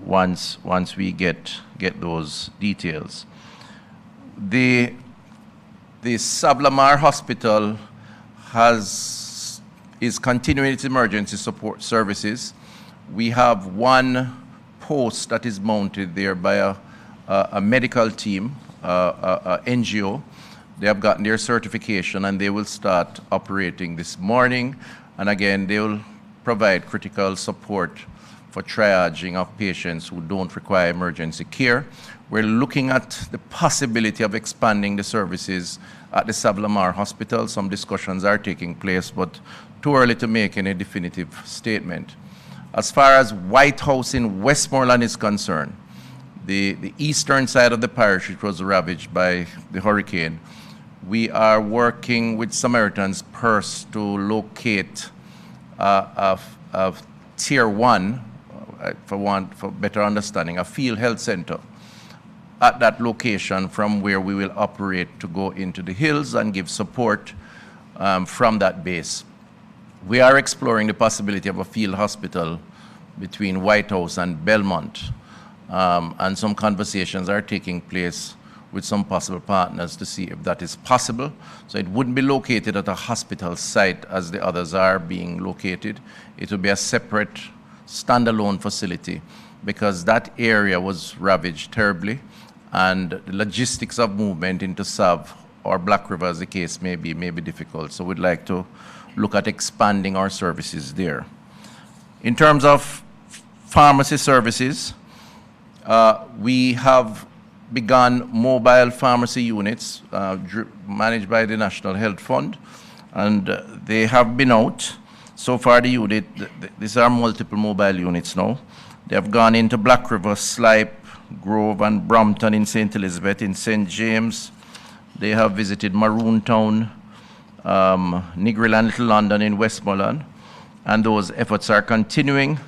once we get those details. The Sablamar Hospital is continuing its emergency support services. We have one post that is mounted there by a medical team, a NGO. They have gotten their certification and they will start operating this morning. And again, they will provide critical support for triaging of patients who don't require emergency care. We're looking at the possibility of expanding the services at the Sablamar Hospital. Some discussions are taking place, but too early to make any definitive statement. As far as White House in Westmoreland is concerned, the eastern side of the parish, which was ravaged by the hurricane, we are working with Samaritan's Purse to locate a tier 1, for better understanding, a field health center at that location from where we will operate to go into the hills and give support from that base. We are exploring the possibility of a field hospital between White House and Belmont, and some conversations are taking place with some possible partners to see if that is possible. So it wouldn't be located at a hospital site as the others are being located. It would be a separate, standalone facility because that area was ravaged terribly, and the logistics of movement into Sav or Black River, as the case may be difficult. So we'd like to look at expanding our services there. In terms of pharmacy services, we have begun mobile pharmacy units managed by the National Health Fund, and they have been out. So far the unit, these are multiple mobile units now. They have gone into Black River, Slipe, Grove and Brompton in St. Elizabeth, in St. James. They have visited Maroon Town, Negril and Little London in Westmoreland, and those efforts are continuing.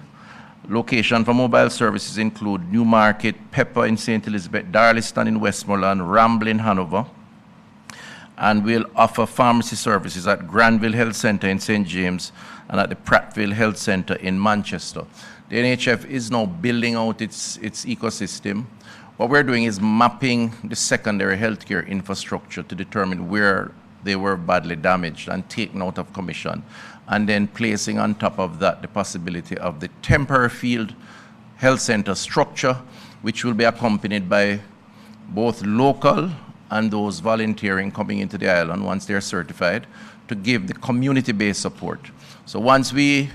Location for mobile services include Newmarket, Pepper in St. Elizabeth, Darliston in Westmoreland, Ramble in Hanover. And we'll offer pharmacy services at Granville Health Centre in St. James and at the Prattville Health Centre in Manchester. The NHF is now building out its ecosystem. What we're doing is mapping the secondary healthcare infrastructure to determine where they were badly damaged and taken out of commission, and then placing on top of that the possibility of the temporary field health center structure, which will be accompanied by both local and those volunteering coming into the island once they're certified to give the community-based support. So once we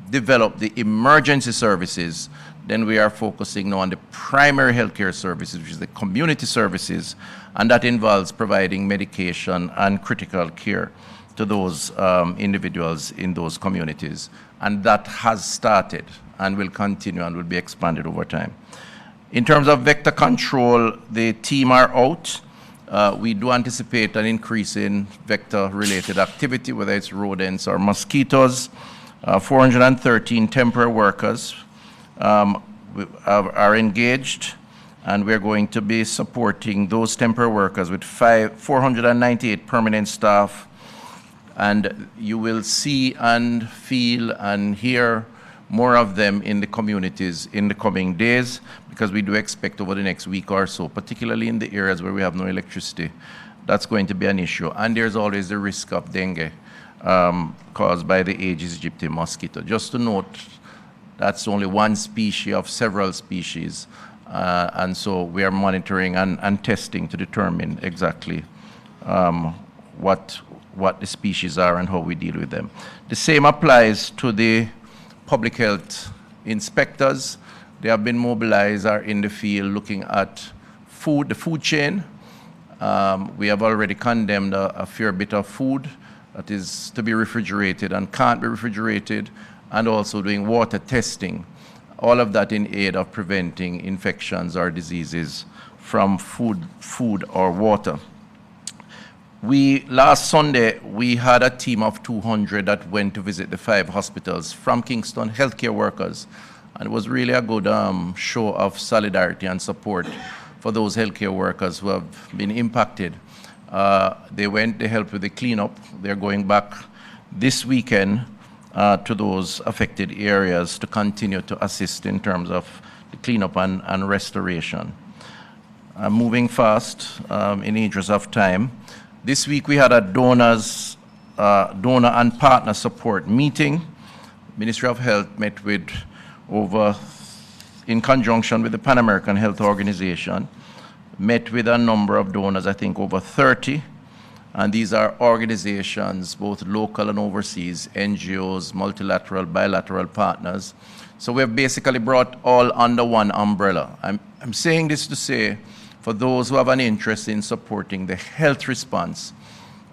develop the emergency services, then we are focusing now on the primary healthcare services, which is the community services, and that involves providing medication and critical care to those individuals in those communities. And that has started and will continue and will be expanded over time. In terms of vector control, the team are out. We do anticipate an increase in vector-related activity, whether it's rodents or mosquitoes. 413 temporary workers are engaged, and we're going to be supporting those temporary workers with 498 permanent staff. And you will see and feel and hear more of them in the communities in the coming days, because we do expect over the next week or so, particularly in the areas where we have no electricity, that's going to be an issue. And there's always the risk of dengue caused by the Aedes aegypti mosquito. Just to note, that's only one species of several species, and so we are monitoring and testing to determine exactly what the species are and how we deal with them. The same applies to the public health inspectors. They have been mobilized, are in the field looking at food, the food chain. We have already condemned a fair bit of food that is to be refrigerated and can't be refrigerated, and also doing water testing. All of that in aid of preventing infections or diseases from food or water. Last Sunday, we had a team of 200 that went to visit the 5 hospitals from Kingston, healthcare workers. And it was really a good show of solidarity and support for those healthcare workers who have been impacted. They helped with the cleanup. They're going back this weekend to those affected areas to continue to assist in terms of the cleanup and restoration. I'm moving fast in the interest of time. This week we had a donor and partner support meeting. Ministry of Health met with over in conjunction with the Pan American Health Organization, met with a number of donors, I think over 30. And these are organizations, both local and overseas, NGOs, multilateral, bilateral partners. So we've basically brought all under one umbrella. I'm saying this to say, for those who have an interest in supporting the health response,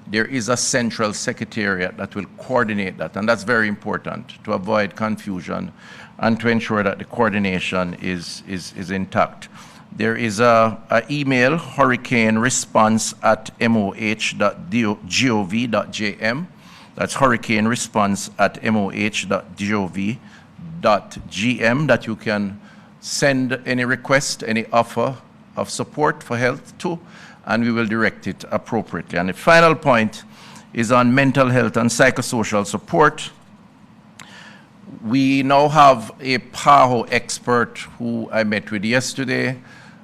there is a central secretariat that will coordinate that, and that's very important to avoid confusion and to ensure that the coordination is intact. There is an email, hurricaneresponse@moh.gov.jm. That's hurricaneresponse@moh.gov.gm that you can send any request, any offer of support for health to, and we will direct it appropriately. And the final point is on mental health and psychosocial support. We now have a PAHO expert who I met with yesterday.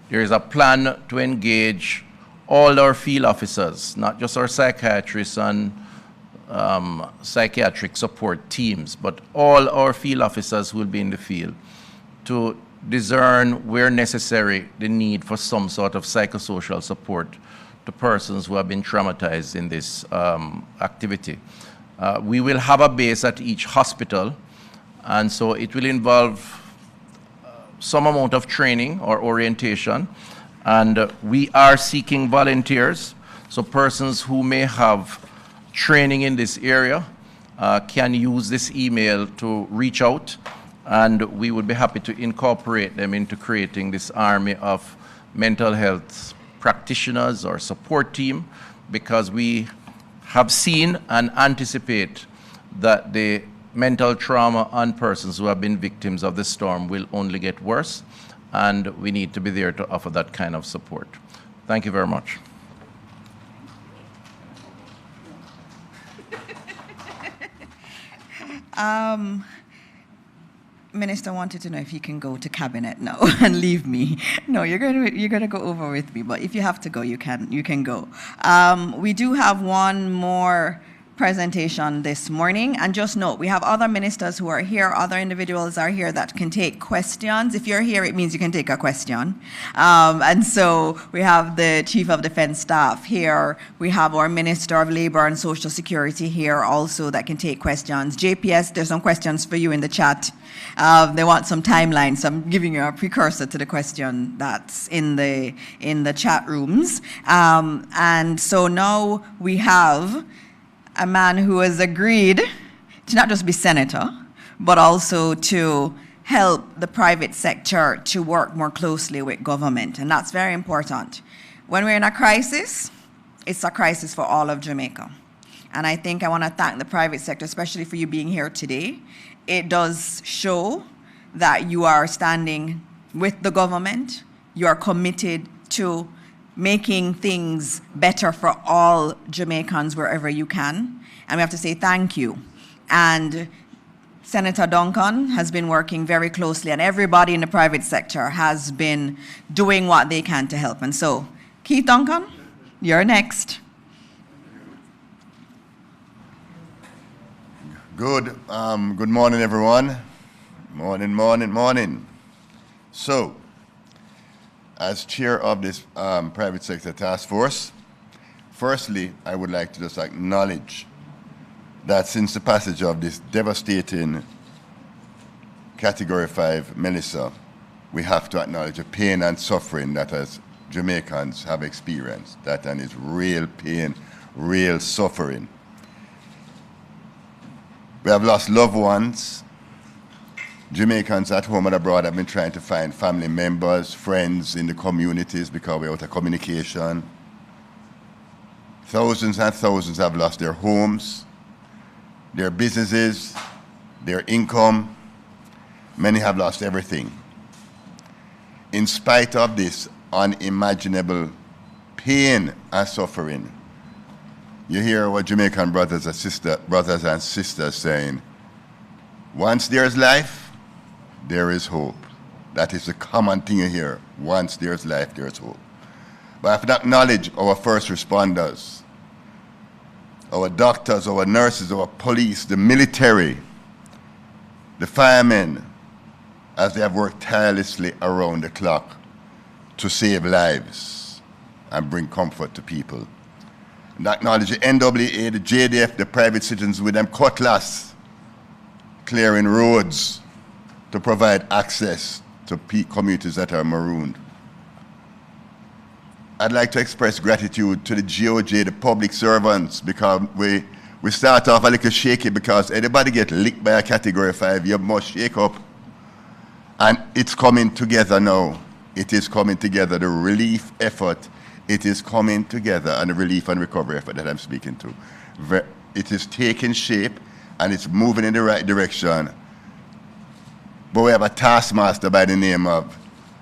There is a plan to engage all our field officers, not just our psychiatrists and psychiatric support teams, but all our field officers who will be in the field to discern where necessary the need for some sort of psychosocial support to persons who have been traumatized in this activity. We will have a base at each hospital, and so it will involve some amount of training or orientation, and we are seeking volunteers, so persons who may have training in this area can use this email to reach out, and we would be happy to incorporate them into creating this army of mental health practitioners or support team, because we have seen and anticipate that the mental trauma on persons who have been victims of the storm will only get worse, and we need to be there to offer that kind of support. Thank you very much. Minister wanted to know if he can go to cabinet now and leave me. No, you're gonna go over with me, but if you have to go, you can go. We do have one more presentation this morning, and just note, we have other ministers who are here, other individuals are here that can take questions. If you're here, it means you can take a question. And so we have the Chief of Defense Staff here, we have our Minister of Labor and Social Security here also that can take questions. JPS, there's some questions for you in the chat. They want some timelines, so I'm giving you a precursor to the question that's in the chat rooms. And so now we have a man who has agreed to not just be senator, but also to help the private sector to work more closely with government, and that's very important. When we're in a crisis, it's a crisis for all of Jamaica. And I think I want to thank the private sector, especially for you being here today. It does show that you are standing with the government, you are committed to making things better for all Jamaicans wherever you can. And we have to say thank you. And Senator Duncan has been working very closely, and everybody in the private sector has been doing what they can to help. And so, Keith Duncan, you're next. Good morning, everyone. Morning. So, as chair of this private sector task force, firstly, I would like to just acknowledge that since the passage of this devastating Category 5 Melissa, we have to acknowledge the pain and suffering that as Jamaicans have experienced. That and is real pain, real suffering. We have lost loved ones. Jamaicans at home and abroad have been trying to find family members, friends in the communities because we're out of communication. Thousands and thousands have lost their homes, their businesses, their income. Many have lost everything. In spite of this unimaginable pain and suffering, you hear our Jamaican brothers and sisters saying, once there's life, there is hope. That is the common thing you hear. Once there's life, there's hope. But I have to acknowledge our first responders, our doctors, our nurses, our police, the military, the firemen, as they have worked tirelessly around the clock to save lives and bring comfort to people. And acknowledge the NWA, the JDF, the private citizens with them cutlass, clearing roads to provide access to communities that are marooned. I'd like to express gratitude to the GOJ, the public servants, because we start off a little shaky because anybody get licked by a Category 5, you must shake up. And it's coming together now. It is coming together, the relief effort. It is coming together, and the relief and recovery effort that I'm speaking to. It is taking shape, and it's moving in the right direction. But we have a taskmaster by the name of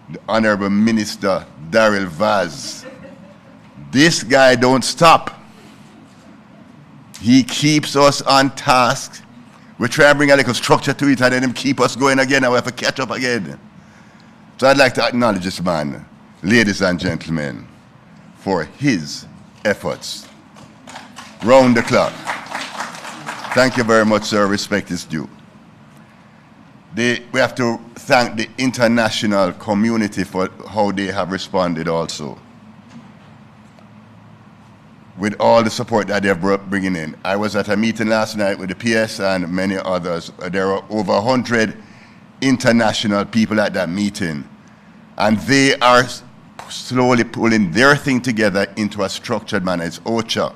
the Honorable Minister Daryl Vaz. This guy don't stop. He keeps us on task. We try and bring a little structure to it and then him keep us going again and we have to catch up again. So I'd like to acknowledge this man, ladies and gentlemen, for his efforts. Round the clock. Thank you very much, sir. Respect is due. We have to thank the international community for how they have responded also, with all the support that they're bringing in. I was at a meeting last night with the PS and many others. There are over 100 international people at that meeting, and they are slowly pulling their thing together into a structured manner. It's OCHA.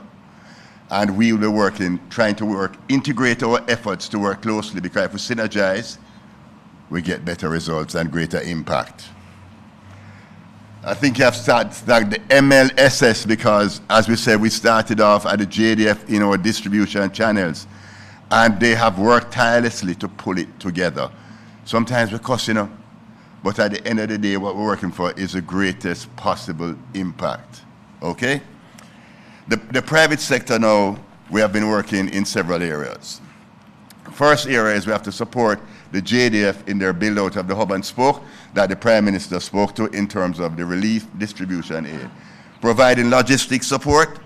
And we will be working, trying to integrate our efforts to work closely, because if we synergize, we get better results and greater impact. I think you have started like the MLSS, because as we said, we started off at the JDF in our distribution channels, and they have worked tirelessly to pull it together. Sometimes we're cussing them, but at the end of the day, what we're working for is the greatest possible impact, okay? The private sector now, we have been working in several areas. First area is we have to support the JDF in their build out of the hub and spoke that the Prime Minister spoke to in terms of the relief distribution aid. Providing logistics support,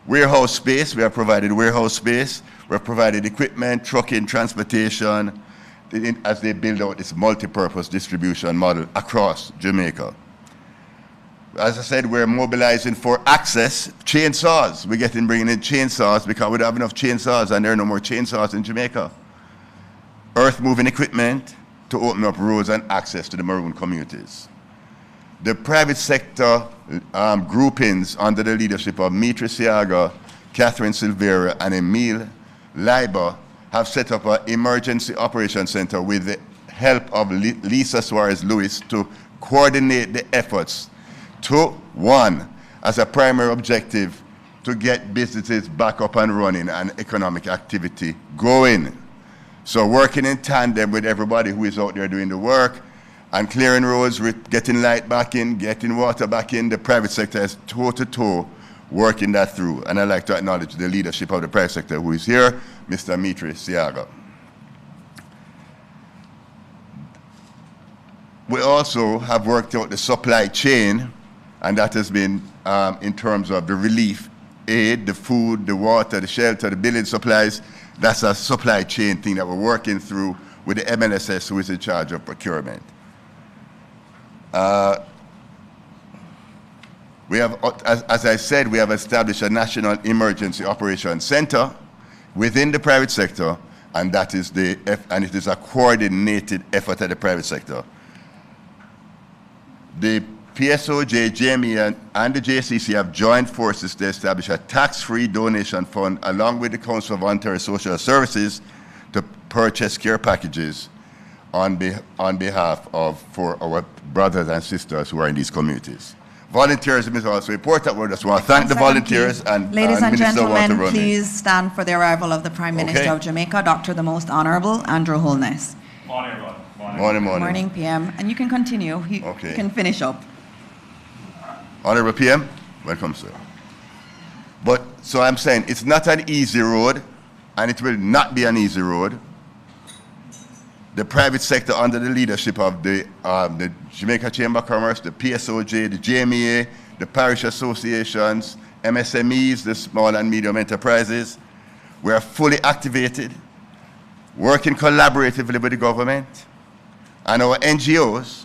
warehouse space, we have provided warehouse space, we have provided equipment, trucking, transportation, as they build out this multi-purpose distribution model across Jamaica. As I said, we're mobilizing for access, chainsaws. We're bringing in chainsaws because we don't have enough chainsaws and there are no more chainsaws in Jamaica. Earth moving equipment to open up roads and access to the maroon communities. The private sector groupings under the leadership of Mitri Siaga, Catherine Silvera, and Emile Leiber have set up an emergency operations center with the help of Lisa Suarez-Lewis to coordinate the efforts to, one, as a primary objective, to get businesses back up and running and economic activity going. So working in tandem with everybody who is out there doing the work and clearing roads, getting light back in, getting water back in, the private sector is toe-to-toe working that through. And I'd like to acknowledge the leadership of the private sector who is here, Mr. Mitri Siaga. We also have worked out the supply chain, and that has been in terms of the relief aid, the food, the water, the shelter, the building supplies. That's a supply chain thing that we're working through with the MLSS, who is in charge of procurement. We have, as I said, we have established a National Emergency Operations Center within the private sector, and that is and it is a coordinated effort at the private sector. The PSOJ, JME, and the JCC have joined forces to establish a tax-free donation fund along with the Council of Voluntary Social Services to purchase care packages on behalf of for our brothers and sisters who are in these communities. Volunteerism is also important. We just want to thank the volunteers and ladies and Minister gentlemen, please stand for the arrival of the Prime Minister of Jamaica, Dr. the Most Honorable Andrew Holness. Morning, morning. Morning, PM. And you can continue. You can finish up. Honorable PM, welcome, sir. But, so I'm saying, it's not an easy road, and it will not be an easy road. The private sector, under the leadership of the Jamaica Chamber of Commerce, the PSOJ, the JMEA, the parish associations, MSMEs, the small and medium enterprises, we are fully activated, working collaboratively with the government, and our NGOs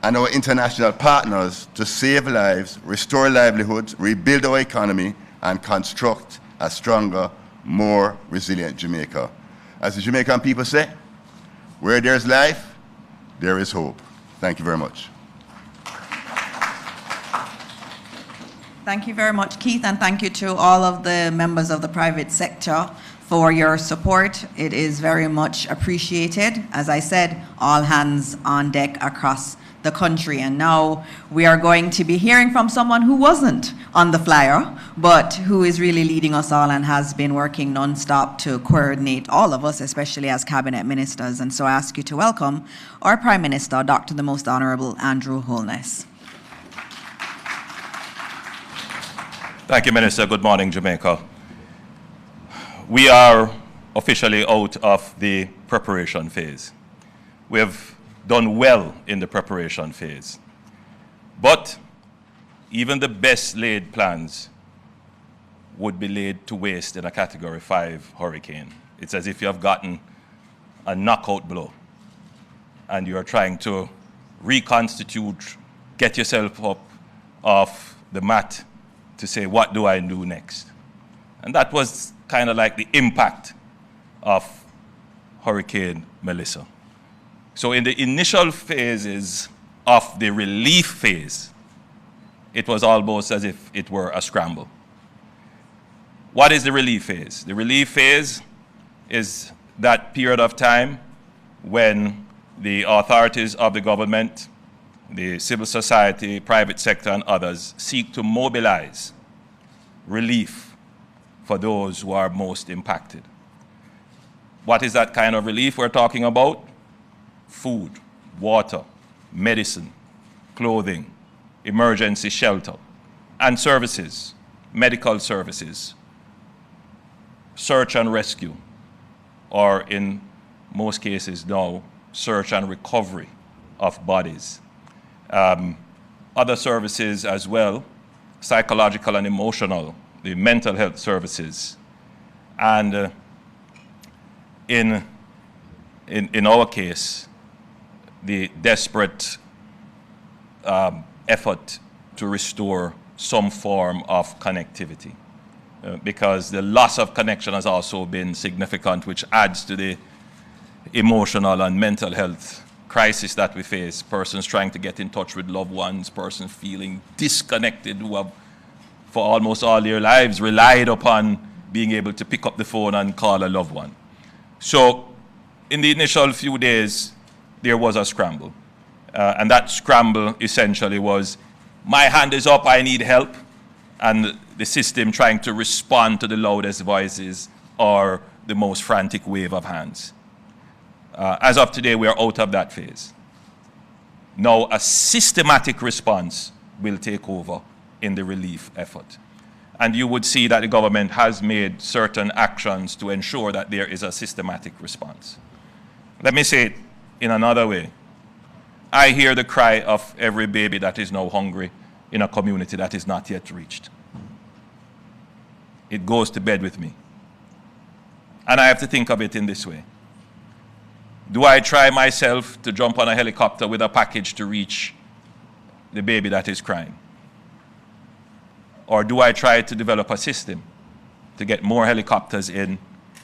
and our international partners to save lives, restore livelihoods, rebuild our economy, and construct a stronger, more resilient Jamaica. As the Jamaican people say, where there's life, there is hope. Thank you very much. Thank you very much, Keith, and thank you to all of the members of the private sector for your support. It is very much appreciated. As I said, all hands on deck across the country. And now we are going to be hearing from someone who wasn't on the flyer, but who is really leading us all and has been working non-stop to coordinate all of us, especially as cabinet ministers. And so I ask you to welcome our Prime Minister, Dr. the Most Honorable Andrew Holness. Thank you, Minister. Good morning, Jamaica. We are officially out of the preparation phase. We have done well in the preparation phase. But even the best laid plans would be laid to waste in a Category 5 hurricane. It's as if you have gotten a knockout blow and you are trying to reconstitute, get yourself up off the mat to say, what do I do next? And that was kind of like the impact of Hurricane Melissa. So in the initial phases of the relief phase, it was almost as if it were a scramble. What is the relief phase? The relief phase is that period of time when the authorities of the government, the civil society, private sector, and others seek to mobilize relief for those who are most impacted. What is that kind of relief we're talking about? Food, water, medicine, clothing, emergency shelter, and services, medical services, search and rescue, or in most cases now, search and recovery of bodies. Other services as well, psychological and emotional, the mental health services. And in our case, the desperate effort to restore some form of connectivity. Because the loss of connection has also been significant, which adds to the emotional and mental health crisis that we face. Persons trying to get in touch with loved ones, persons feeling disconnected who have, for almost all their lives, relied upon being able to pick up the phone and call a loved one. So in the initial few days, there was a scramble. And that scramble essentially was, my hand is up, I need help, and the system trying to respond to the loudest voices or the most frantic wave of hands. As of today, we are out of that phase. Now, a systematic response will take over in the relief effort. And you would see that the government has made certain actions to ensure that there is a systematic response. Let me say it in another way. I hear the cry of every baby that is now hungry in a community that is not yet reached. It goes to bed with me. And I have to think of it in this way. Do I try myself to jump on a helicopter with a package to reach the baby that is crying? Or do I try to develop a system to get more helicopters in,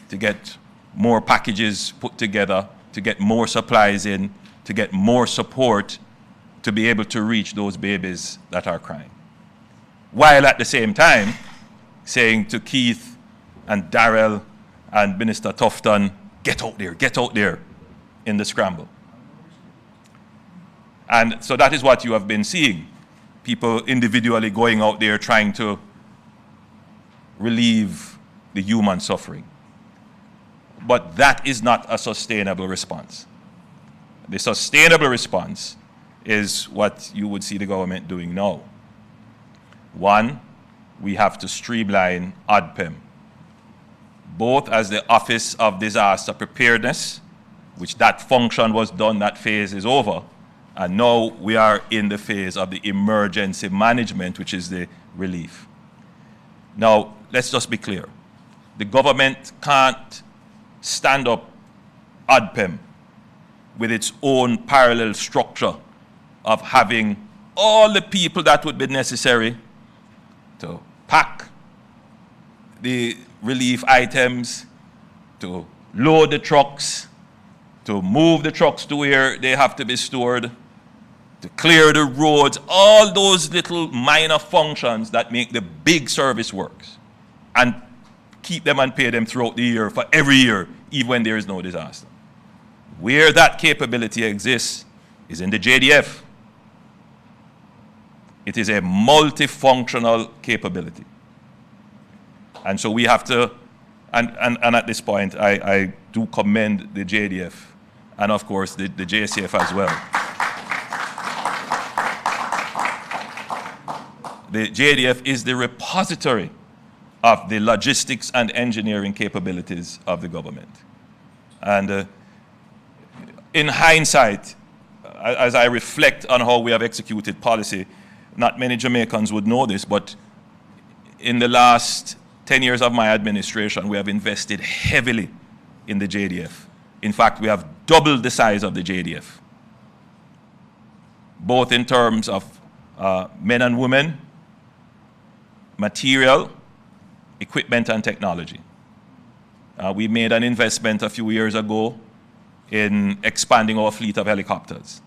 to get more packages put together, to get more supplies in, to get more support to be able to reach those babies that are crying? While at the same time saying to Keith and Darrell and Minister Tufton, get out there in the scramble. And so that is what you have been seeing. People individually going out there trying to relieve the human suffering. But that is not a sustainable response. The sustainable response is what you would see the government doing now. One, we have to streamline ODPEM, both as the Office of Disaster Preparedness, which that function was done, that phase is over, and now we are in the phase of the emergency management, which is the relief. Now, let's just be clear. The government can't stand up ODPEM with its own parallel structure of having all the people that would be necessary to pack the relief items, to load the trucks, to move the trucks to where they have to be stored, to clear the roads, all those little minor functions that make the big service works, and keep them and pay them throughout the year for every year, even when there is no disaster. Where that capability exists is in the JDF. It is a multifunctional capability. And so we have to, and at this point, I do commend the JDF and of course the JCF as well. The JDF is the repository of the logistics and engineering capabilities of the government. And in hindsight, as I reflect on how we have executed policy, not many Jamaicans would know this, but in the last 10 years of my administration, we have invested heavily in the JDF. In fact, we have doubled the size of the JDF, both in terms of men and women, material, equipment, and technology. We made an investment a few years ago in expanding our fleet of helicopters,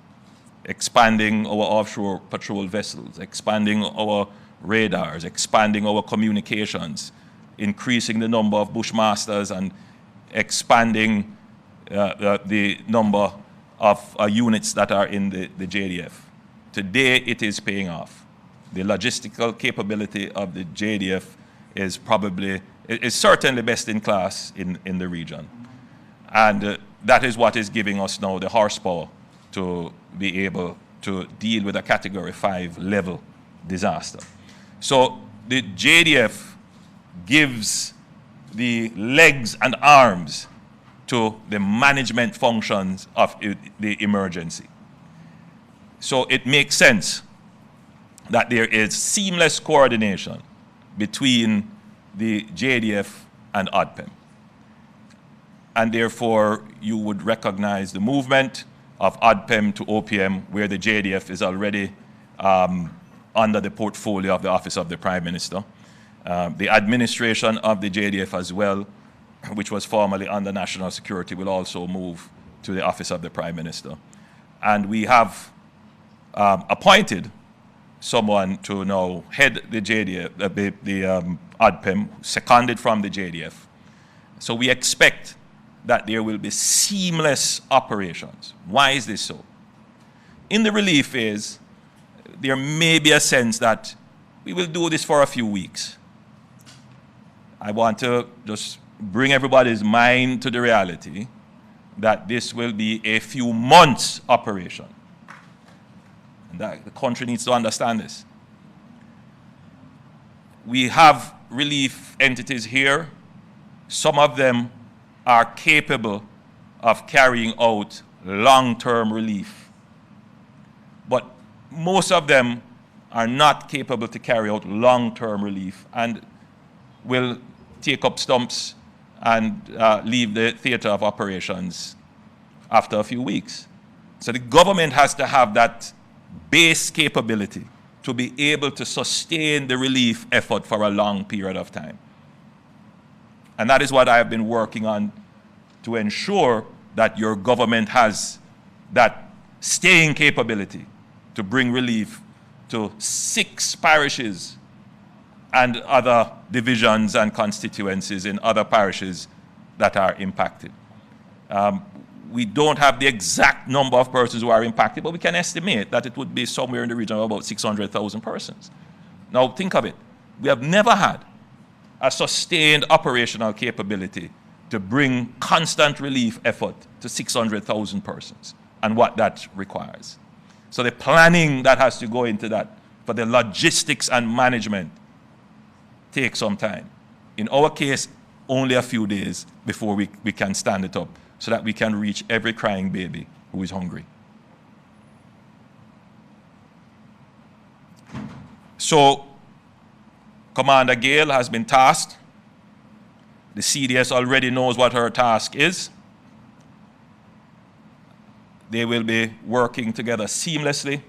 expanding our offshore patrol vessels, expanding our radars, expanding our communications, increasing the number of bushmasters, and expanding the number of units that are in the JDF. Today, it is paying off. The logistical capability of the JDF is certainly best in class in the region. And that is what is giving us now the horsepower to be able to deal with a Category 5 level disaster. So the JDF gives the legs and arms to the management functions of the emergency. So it makes sense that there is seamless coordination between the JDF and ODPEM. And therefore, you would recognize the movement of ODPEM to OPM, where the JDF is already under the portfolio of the Office of the Prime Minister. The administration of the JDF as well, which was formerly under National Security, will also move to the Office of the Prime Minister. And we have appointed someone to now head the JDF, the ODPEM, seconded from the JDF. So we expect that there will be seamless operations. Why is this so? In the relief phase, there may be a sense that we will do this for a few weeks. I want to just bring everybody's mind to the reality that this will be a few months operation. And that the country needs to understand this. We have relief entities here. Some of them are capable of carrying out long-term relief. But most of them are not capable to carry out long-term relief and will take up stumps and leave the theater of operations after a few weeks. So the government has to have that base capability to be able to sustain the relief effort for a long period of time. And that is what I have been working on to ensure that your government has that staying capability to bring relief to 6 parishes and other divisions and constituencies in other parishes that are impacted. We don't have the exact number of persons who are impacted, but we can estimate that it would be somewhere in the region of about 600,000 persons. Now think of it. We have never had a sustained operational capability to bring constant relief effort to 600,000 persons and what that requires. So the planning that has to go into that for the logistics and management takes some time. In our case, only a few days before we can stand it up so that we can reach every crying baby who is hungry. So Commander Gale has been tasked. The CDS already knows what her task is. They will be working together seamlessly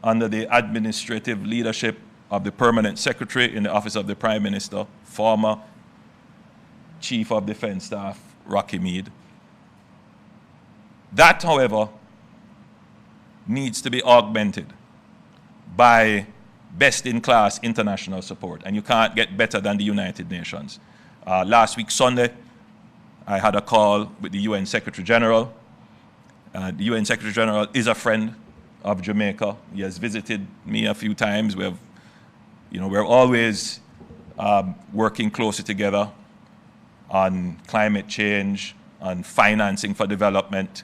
under the administrative leadership of the Permanent Secretary in the Office of the Prime Minister, former Chief of Defense Staff, Rocky Mead. That, however, needs to be augmented by best-in-class international support, and you can't get better than the United Nations. Last week, Sunday, I had a call with the UN Secretary General. The UN Secretary General is a friend of Jamaica. He has visited me a few times. We're always working closely together on climate change, on financing for development,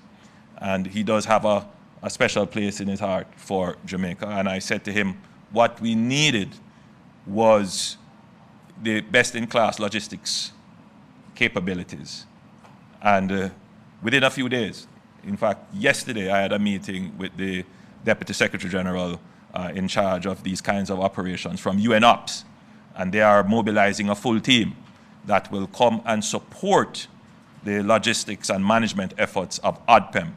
and he does have a special place in his heart for Jamaica. And I said to him, what we needed was the best-in-class logistics capabilities. And within a few days, in fact, yesterday I had a meeting with the Deputy Secretary General in charge of these kinds of operations from UN Ops, and they are mobilizing a full team that will come and support the logistics and management efforts of ODPEM.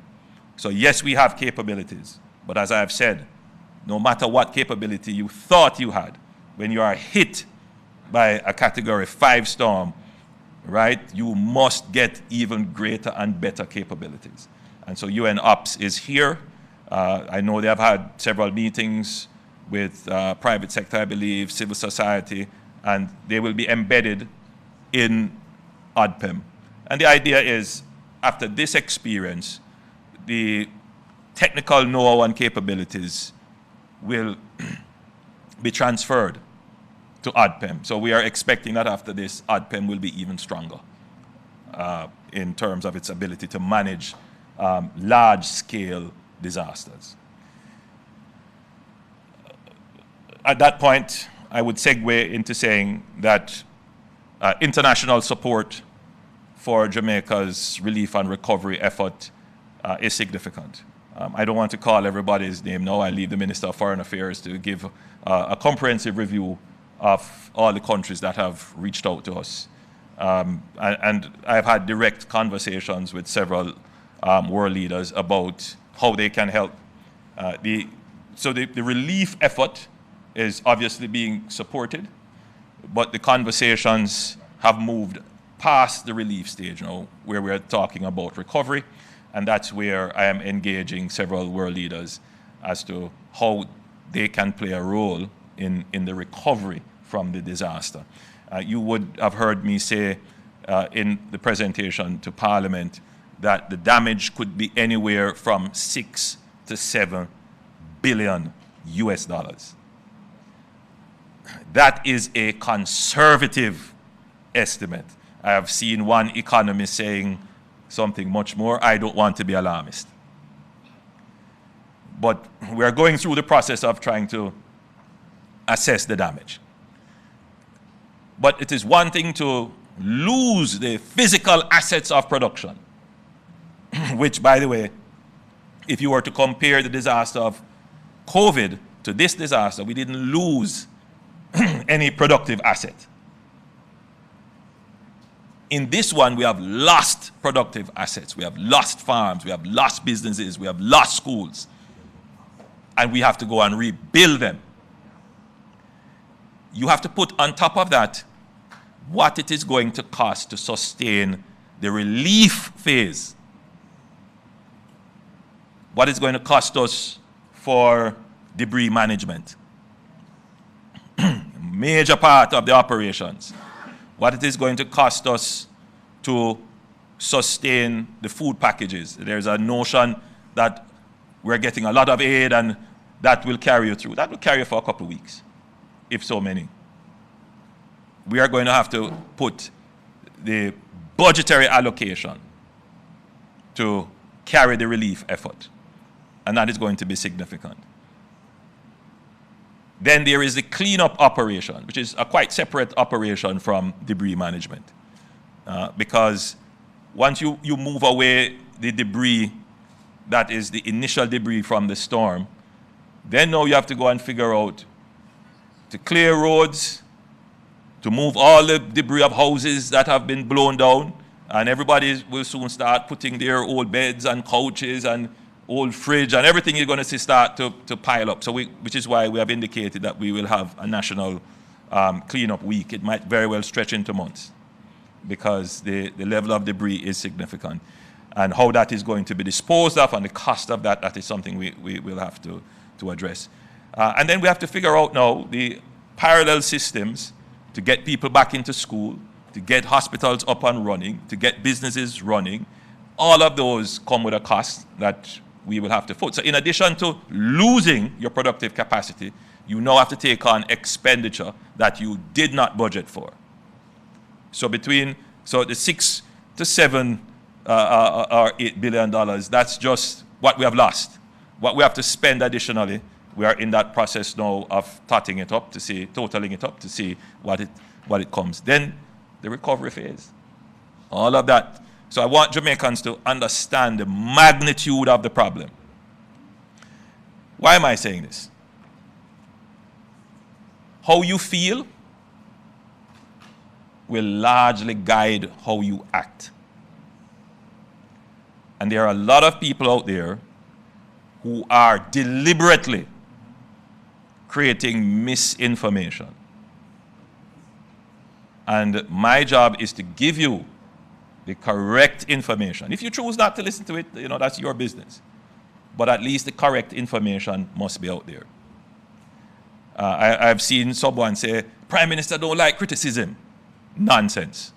So yes, we have capabilities, but as I have said, no matter what capability you thought you had, when you are hit by a Category 5 storm, right, you must get even greater and better capabilities. And so UN Ops is here. I know they have had several meetings with private sector, I believe, civil society, and they will be embedded in ODPEM. And the idea is, after this experience, the technical know-how and capabilities will be transferred to ODPEM. So we are expecting that after this, ODPEM will be even stronger in terms of its ability to manage large-scale disasters. At that point, I would segue into saying that international support for Jamaica's relief and recovery effort is significant. I don't want to call everybody's name now. I leave the Minister of Foreign Affairs to give a comprehensive review of all the countries that have reached out to us. And I've had direct conversations with several world leaders about how they can help. So the relief effort is obviously being supported, but the conversations have moved past the relief stage now, where we're talking about recovery, and that's where I am engaging several world leaders as to how they can play a role in the recovery from the disaster. You would have heard me say in the presentation to Parliament that the damage could be anywhere from 6 to 7 billion US dollars. That is a conservative estimate. I have seen one economist saying something much more. I don't want to be alarmist. But we are going through the process of trying to assess the damage. But it is one thing to lose the physical assets of production, which, by the way, if you were to compare the disaster of COVID to this disaster, we didn't lose any productive asset. In this one, we have lost productive assets. We have lost farms. We have lost businesses. We have lost schools. And we have to go and rebuild them. You have to put on top of that what it is going to cost to sustain the relief phase. What it's going to cost us for debris management. Major part of the operations. What it is going to cost us to sustain the food packages. There's a notion that we're getting a lot of aid and that will carry you through. That will carry you for a couple of weeks, if so many. We are going to have to put the budgetary allocation to carry the relief effort, and that is going to be significant. Then there is the cleanup operation, which is a quite separate operation from debris management. Because once you move away the debris that is the initial debris from the storm, then now you have to go and figure out to clear roads, to move all the debris of houses that have been blown down, and everybody will soon start putting their old beds and couches and old fridge, and everything you're going to see start to pile up. So which is why we have indicated that we will have a national cleanup week. It might very well stretch into months because the level of debris is significant. And how that is going to be disposed of and the cost of that, that is something we will have to address. And then we have to figure out now the parallel systems to get people back into school, to get hospitals up and running, to get businesses running. All of those come with a cost that we will have to foot. So in addition to losing your productive capacity, you now have to take on expenditure that you did not budget for. So the $6 to $7 or $8 billion, that's just what we have lost. What we have to spend additionally, we are in that process now of totaling it up to see what it comes. Then the recovery phase, all of that. So I want Jamaicans to understand the magnitude of the problem. Why am I saying this? How you feel will largely guide how you act. And there are a lot of people out there who are deliberately creating misinformation. And my job is to give you the correct information. If you choose not to listen to it, that's your business. But at least the correct information must be out there. I've seen someone say, Prime Minister don't like criticism. Nonsense.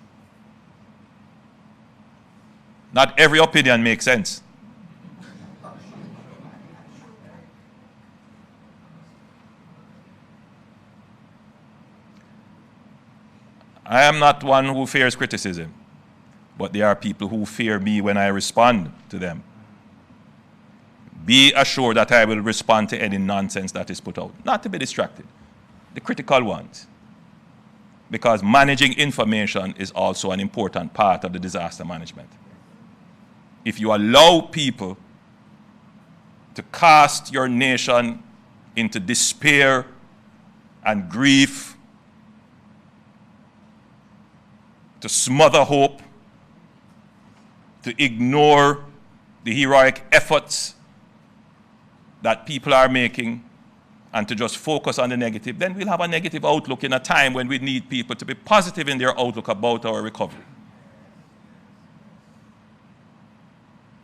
Not every opinion makes sense. I am not one who fears criticism, but there are people who fear me when I respond to them. Be assured that I will respond to any nonsense that is put out, not to be distracted, the critical ones. Because managing information is also an important part of the disaster management. If you allow people to cast your nation into despair and grief, to smother hope, to ignore the heroic efforts that people are making, and to just focus on the negative, then we'll have a negative outlook in a time when we need people to be positive in their outlook about our recovery.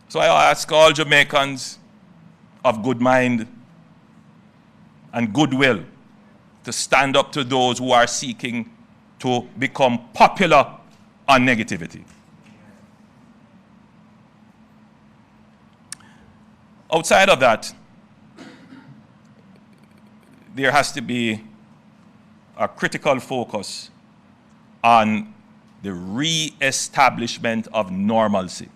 So I ask all Jamaicans of good mind and goodwill to stand up to those who are seeking to become popular on negativity. Outside of that, there has to be a critical focus on the re-establishment of normalcy.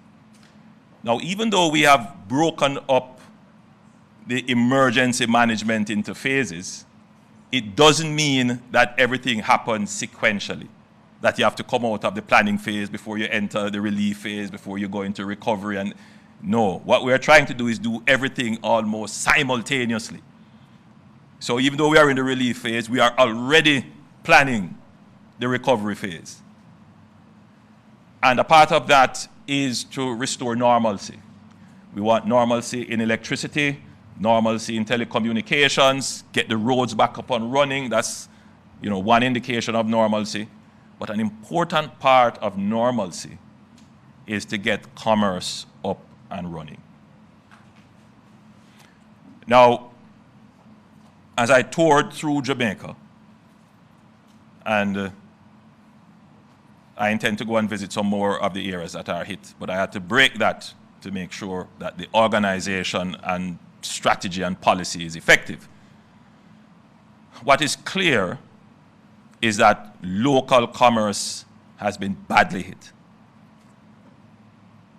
Now, even though we have broken up the emergency management into phases, it doesn't mean that everything happens sequentially, that you have to come out of the planning phase before you enter the relief phase, before you go into recovery. And no, what we are trying to do is do everything almost simultaneously. So even though we are in the relief phase, we are already planning the recovery phase. And a part of that is to restore normalcy. We want normalcy in electricity, normalcy in telecommunications, get the roads back up and running. That's, one indication of normalcy. But an important part of normalcy is to get commerce up and running. Now, as I toured through Jamaica, and I intend to go and visit some more of the areas that are hit, but I had to break that to make sure that the organization and strategy and policy is effective. What is clear is that local commerce has been badly hit.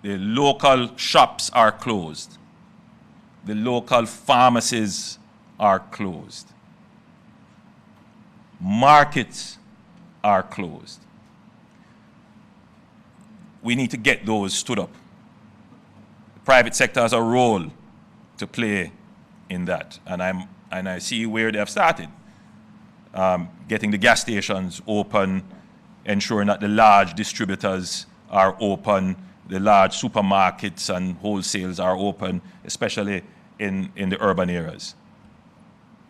The local shops are closed. The local pharmacies are closed. Markets are closed. We need to get those stood up. The private sector has a role to play in that, and I see where they have started. Getting the gas stations open, ensuring that the large distributors are open, the large supermarkets and wholesales are open, especially in the urban areas.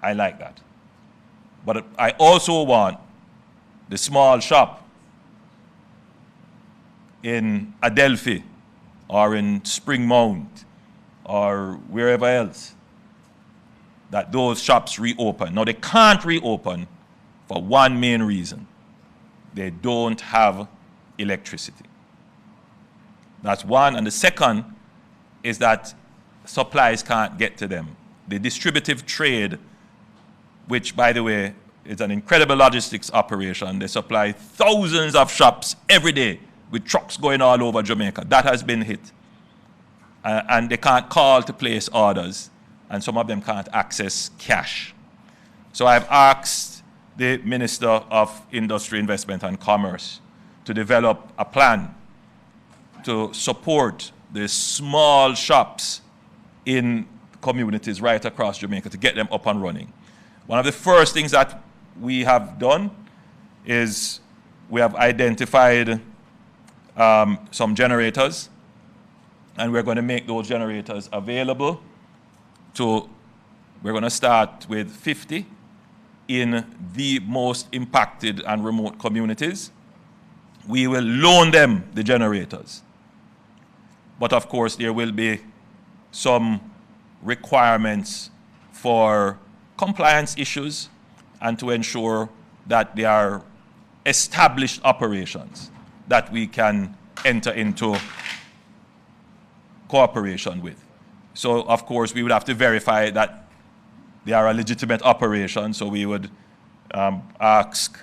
I like that. But I also want the small shop in Adelphi or in Springmount or wherever else, that those shops reopen. Now, they can't reopen for one main reason. They don't have electricity. That's one. And the second is that supplies can't get to them. The distributive trade, which, by the way, is an incredible logistics operation. They supply thousands of shops every day with trucks going all over Jamaica. That has been hit. And they can't call to place orders, and some of them can't access cash. So I've asked the Minister of Industry, Investment and Commerce to develop a plan to support the small shops in communities right across Jamaica to get them up and running. One of the first things that we have done is we have identified some generators, and we're going to make those generators available we're going to start with 50 in the most impacted and remote communities. We will loan them the generators. But of course, there will be some requirements for compliance issues and to ensure that they are established operations that we can enter into cooperation with. So, of course, we would have to verify that they are a legitimate operation. So we would ask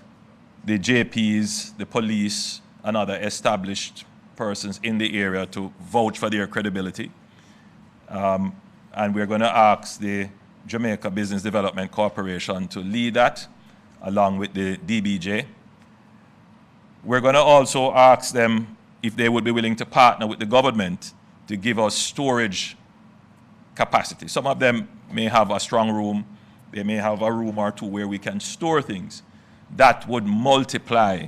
the JPs, the police, and other established persons in the area to vouch for their credibility. And we're going to ask the Jamaica Business Development Corporation to lead that, along with the DBJ. We're going to also ask them if they would be willing to partner with the government to give us storage capacity. Some of them may have a strong room. They may have a room or two where we can store things. That would multiply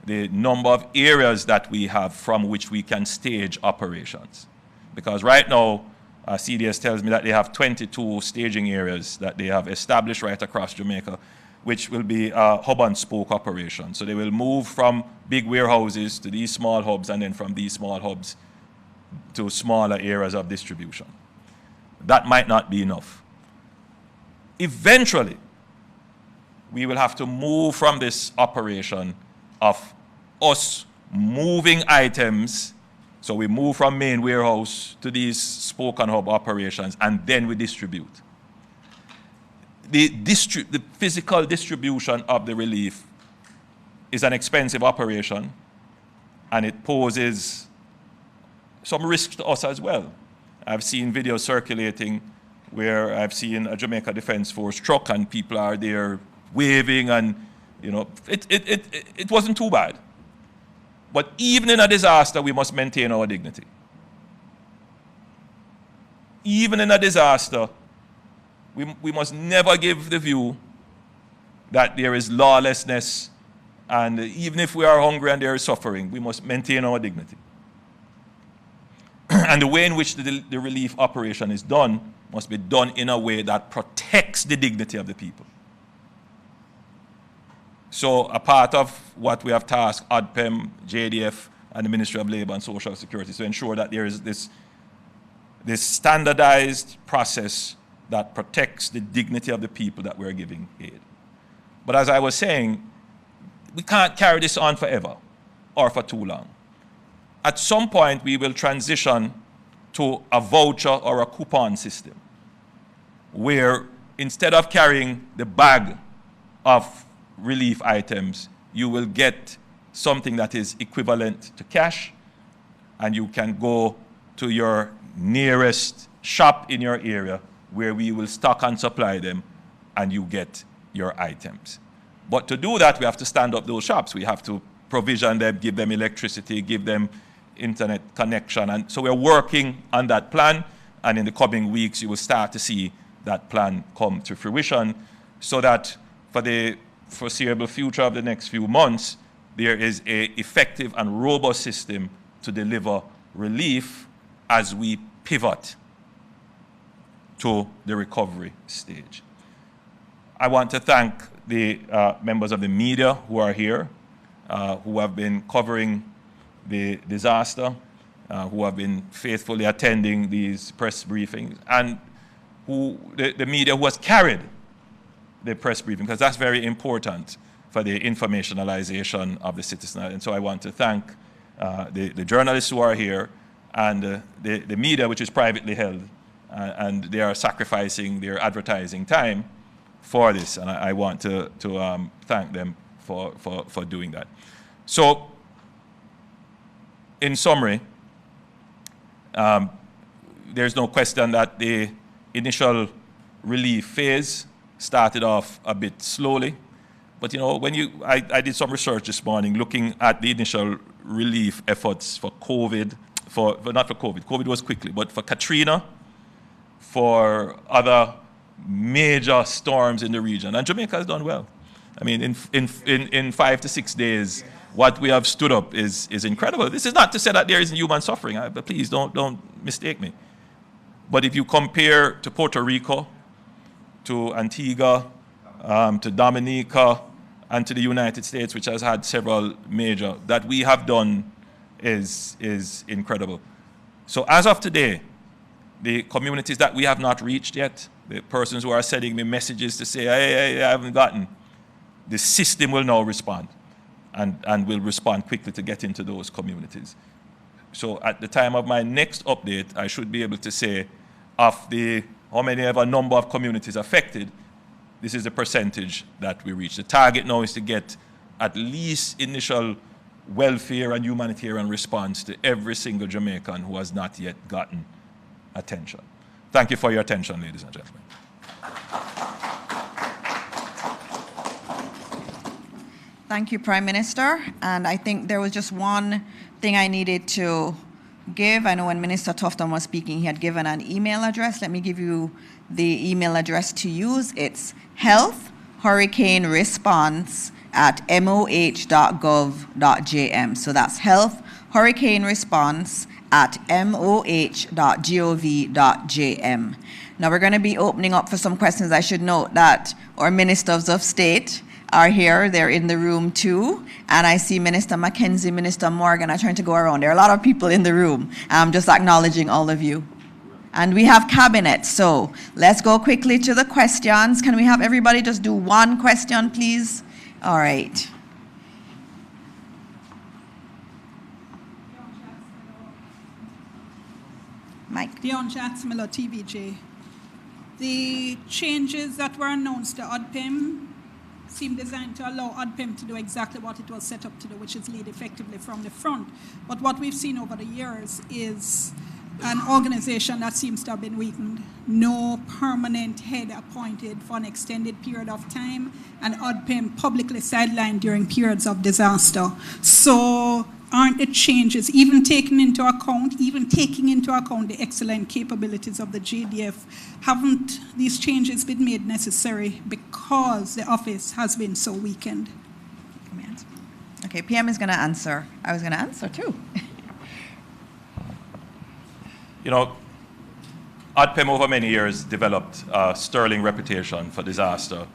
the number of areas that we have from which we can stage operations. Because right now, CDS tells me that they have 22 staging areas that they have established right across Jamaica, which will be a hub and spoke operation. So they will move from big warehouses to these small hubs, and then from these small hubs to smaller areas of distribution. That might not be enough. Eventually, we will have to move from this operation of us moving items. So we move from main warehouse to these spoke and hub operations, and then we distribute. The physical distribution of the relief is an expensive operation, and it poses some risk to us as well. I've seen videos circulating where I've seen a Jamaica Defense Force truck and people are there waving, and it wasn't too bad. But even in a disaster, we must maintain our dignity. Even in a disaster, we must never give the view that there is lawlessness, and even if we are hungry and there is suffering, we must maintain our dignity. And the way in which the relief operation is done must be done in a way that protects the dignity of the people. So a part of what we have tasked ODPEM, JDF, and the Ministry of Labour and Social Security to ensure that there is this standardized process that protects the dignity of the people that we're giving aid. But as I was saying, we can't carry this on forever or for too long. At some point, we will transition to a voucher or a coupon system where instead of carrying the bag of relief items, you will get something that is equivalent to cash, and you can go to your nearest shop in your area where we will stock and supply them, and you get your items. But to do that, we have to stand up those shops. We have to provision them, give them electricity, give them internet connection. And so we're working on that plan, and in the coming weeks, you will start to see that plan come to fruition, so that for the foreseeable future of the next few months, there is an effective and robust system to deliver relief as we pivot to the recovery stage. I want to thank the members of the media who are here, who have been covering the disaster, who have been faithfully attending these press briefings, and the media who has carried the press briefing, because that's very important for the informationalization of the citizen. And so I want to thank the journalists who are here and the media, which is privately held, and they are sacrificing their advertising time for this, and I want to thank them for doing that. So, in summary, there's no question that the initial relief phase started off a bit slowly, but you know, I did some research this morning looking at the initial relief efforts for COVID, not for COVID, COVID was quickly, but for Katrina, for other major storms in the region, and Jamaica has done well. I mean, in 5 to 6 days, what we have stood up is incredible. This is not to say that there isn't human suffering, but please don't mistake me. But if you compare to Puerto Rico, to Antigua, to Dominica, and to the United States, which has had several major, that we have done is incredible. So as of today, the communities that we have not reached yet, the persons who are sending me messages to say, hey, I haven't gotten, the system will now respond and will respond quickly to get into those communities. So at the time of my next update, I should be able to say of the how many ever number of communities affected, this is the percentage that we reach. The target now is to get at least initial welfare and humanitarian response to every single Jamaican who has not yet gotten attention. Thank you for your attention, ladies and gentlemen. Thank you, Prime Minister. And I think there was just one thing I needed to give. I know when Minister Tufton was speaking, he had given an email address. Let me give you the email address to use. It's health-hurricane-response@moh.gov.jm. So that's health-hurricane-response@moh.gov.jm. Now we're going to be opening up for some questions. I should note that our ministers of state are here. They're in the room too. And I see Minister Mackenzie, Minister Morgan are trying to go around. There are a lot of people in the room. I'm just acknowledging all of you. And we have cabinet, so let's go quickly to the questions. Can we have everybody just do one question, please? All right. Mike. Dion Jacksmiller, TVJ. The changes that were announced to ODPIM seem designed to allow ODPIM to do exactly what it was set up to do, which is lead effectively from the front. But what we've seen over the years is an organization that seems to have been weakened, no permanent head appointed for an extended period of time, and ODPIM publicly sidelined during periods of disaster. So aren't the changes, even taking into account the excellent capabilities of the JDF, haven't these changes been made necessary because the office has been so weakened? Okay, PM is going to answer. I was going to answer too. You know, ODPIM over many years developed a sterling reputation for disaster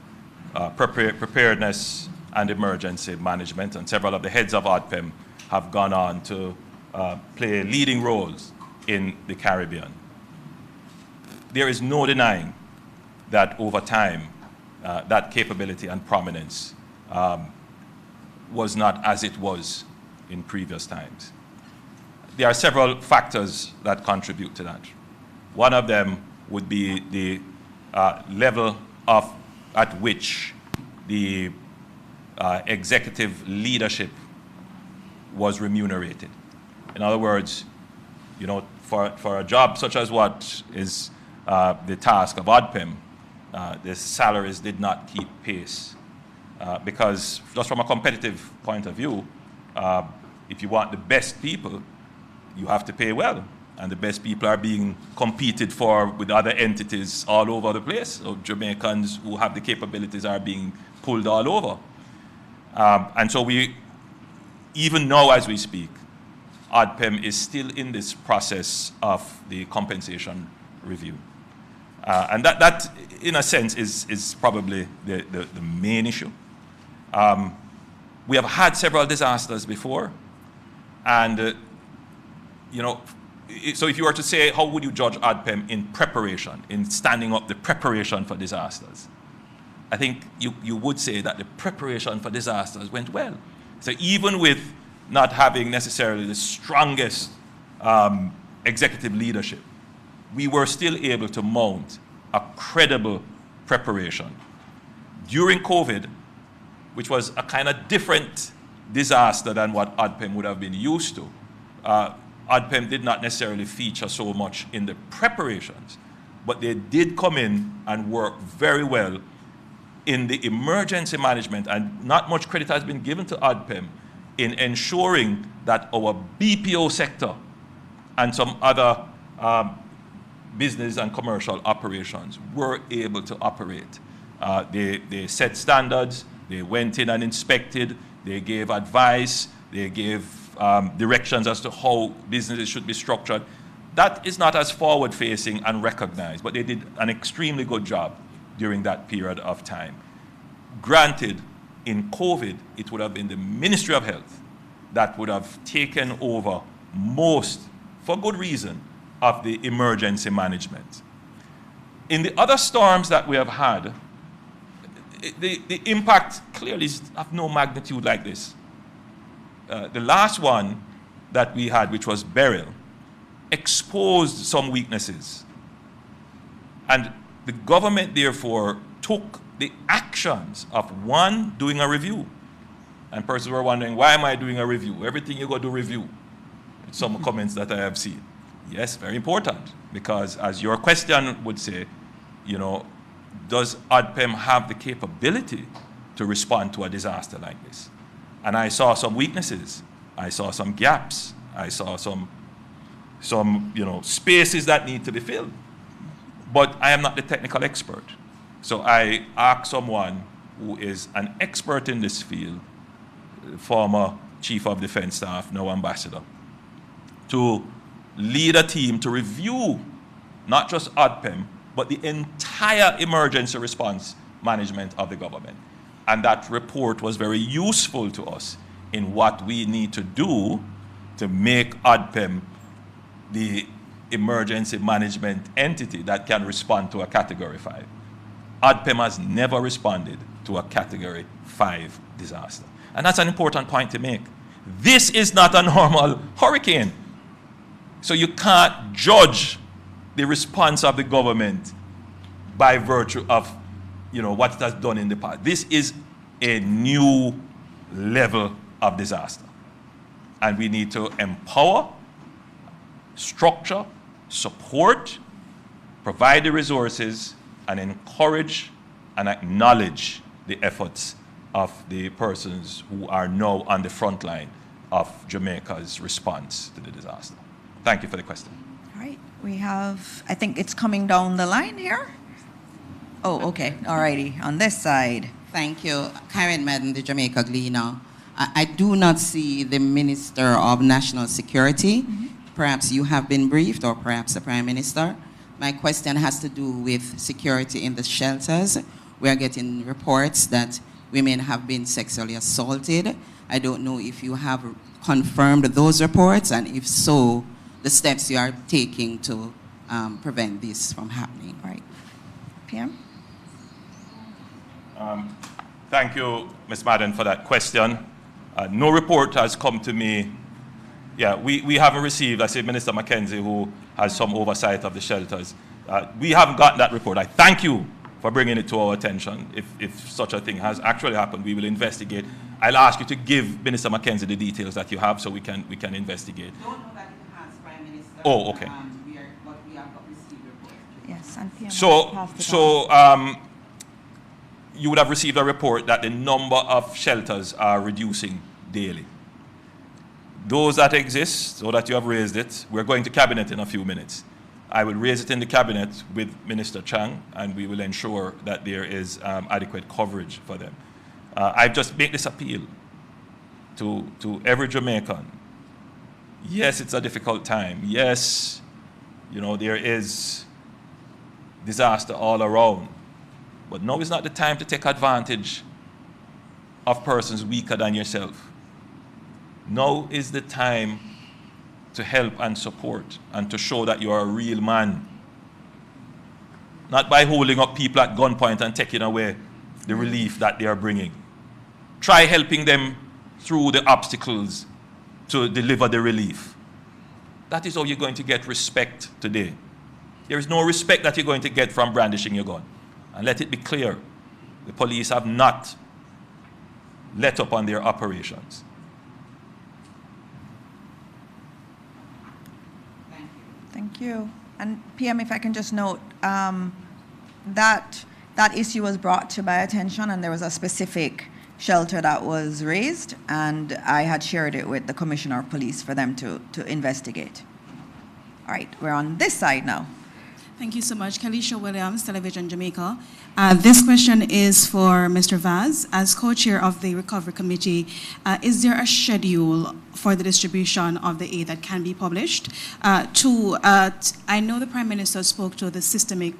preparedness and emergency management, and several of the heads of ODPIM have gone on to play leading roles in the Caribbean. There is no denying that over time, that capability and prominence was not as it was in previous times. There are several factors that contribute to that. One of them would be the level at which the executive leadership was remunerated. In other words, you know, for a job such as what is the task of ODPIM, the salaries did not keep pace. Because just from a competitive point of view, if you want the best people, you have to pay well. And the best people are being competed for with other entities all over the place. So Jamaicans who have the capabilities are being pulled all over. And so we, even now as we speak, ODPEM is still in this process of the compensation review. And that, in a sense, is probably the main issue. We have had several disasters before, and so if you were to say, how would you judge ODPEM in preparation, in standing up the preparation for disasters? I think you would say that the preparation for disasters went well. So even with not having necessarily the strongest executive leadership, we were still able to mount a credible preparation. During COVID, which was a kind of different disaster than what ODPEM would have been used to, ODPEM did not necessarily feature so much in the preparations, but they did come in and work very well in the emergency management, and not much credit has been given to ODPEM in ensuring that our BPO sector and some other business and commercial operations were able to operate. They set standards, they went in and inspected, they gave advice, they gave directions as to how businesses should be structured. That is not as forward-facing and recognized, but they did an extremely good job during that period of time. Granted, in COVID, it would have been the Ministry of Health that would have taken over most, for good reason, of the emergency management. In the other storms that we have had, the impact clearly is of no magnitude like this. The last one that we had, which was Beryl, exposed some weaknesses. And the government, therefore, took the actions of, one, doing a review. And persons were wondering, why am I doing a review? Everything you go do review. Some comments that I have seen. Yes, very important, because as your question would say, does ODPEM have the capability to respond to a disaster like this? And I saw some weaknesses. I saw some gaps. I saw some spaces that need to be filled. But I am not the technical expert. So I asked someone who is an expert in this field, former Chief of Defense Staff, now Ambassador, to lead a team to review not just ODPEM, but the entire emergency response management of the government. And that report was very useful to us in what we need to do to make ODPEM the emergency management entity that can respond to a Category 5. ODPEM has never responded to a Category 5 disaster. And that's an important point to make. This is not a normal hurricane. So you can't judge the response of the government by virtue of what it has done in the past. This is a new level of disaster. And we need to empower, structure, support, provide the resources, and encourage and acknowledge the efforts of the persons who are now on the front line of Jamaica's response to the disaster. Thank you for the question. All right, we have, I think it's coming down the line here. Oh, okay, all righty, on this side. Thank you. Karen Madden, the Jamaica Gleaner. I do not see the Minister of National Security. Perhaps you have been briefed, or perhaps the Prime Minister. My question has to do with security in the shelters. We are getting reports that women have been sexually assaulted. I don't know if you have confirmed those reports, and if so, the steps you are taking to prevent this from happening. Right. PM? Thank you, Ms. Madden, for that question. No report has come to me. Yeah, we haven't received, I say Minister Mackenzie, who has some oversight of the shelters. We haven't gotten that report. I thank you for bringing it to our attention. If such a thing has actually happened, we will investigate. I'll ask you to give Minister Mackenzie the details that you have so we can investigate. I don't know that it has, Prime Minister. Oh, okay. But we have received reports. Yes, and PM So you would have received a report that the number of shelters are reducing daily. Those that exist, so that you have raised it, we're going to Cabinet in a few minutes. I will raise it in the Cabinet with Minister Chang, and we will ensure that there is adequate coverage for them. I just make this appeal to every Jamaican Yes, it's a difficult time. Yes, there is disaster all around. But now is not the time to take advantage of persons weaker than yourself. Now is the time to help and support and to show that you are a real man. Not by holding up people at gunpoint and taking away the relief that they are bringing. Try helping them through the obstacles to deliver the relief. That is how you're going to get respect today. There is no respect that you're going to get from brandishing your gun. And let it be clear, the police have not let up on their operations. Thank you. And PM, if I can just note, that issue was brought to my attention, and there was a specific shelter that was raised, and I had shared it with the Commissioner of Police for them to investigate. All right, we're on this side now. Thank you so much. Kalisha Williams, Television Jamaica. This question is for Mr. Vaz. As co-chair of the Recovery Committee, is there a schedule for the distribution of the aid that can be published? Two, I know the Prime Minister spoke to the systematic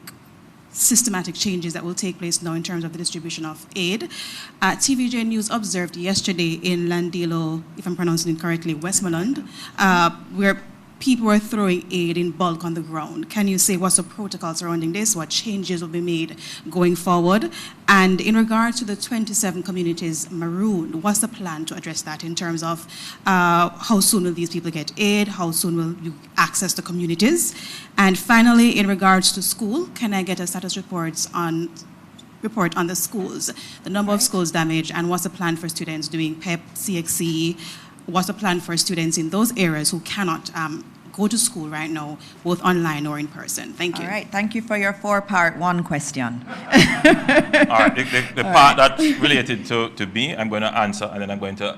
changes that will take place now in terms of the distribution of aid. TVJ News observed yesterday in Landilo, if I'm pronouncing it correctly, Westmoreland, where people were throwing aid in bulk on the ground. Can you say what's the protocol surrounding this? What changes will be made going forward? And in regard to the 27 communities marooned, what's the plan to address that in terms of how soon will these people get aid? How soon will you access the communities? And finally, in regards to school, can I get a status report on the schools, the number of schools damaged, and what's the plan for students doing PEP, CXC? What's the plan for students in those areas who cannot go to school right now, both online or in person? Thank you. All right, thank you for your four-part one question. All right, the part that's related to me, I'm going to answer, and then I'm going to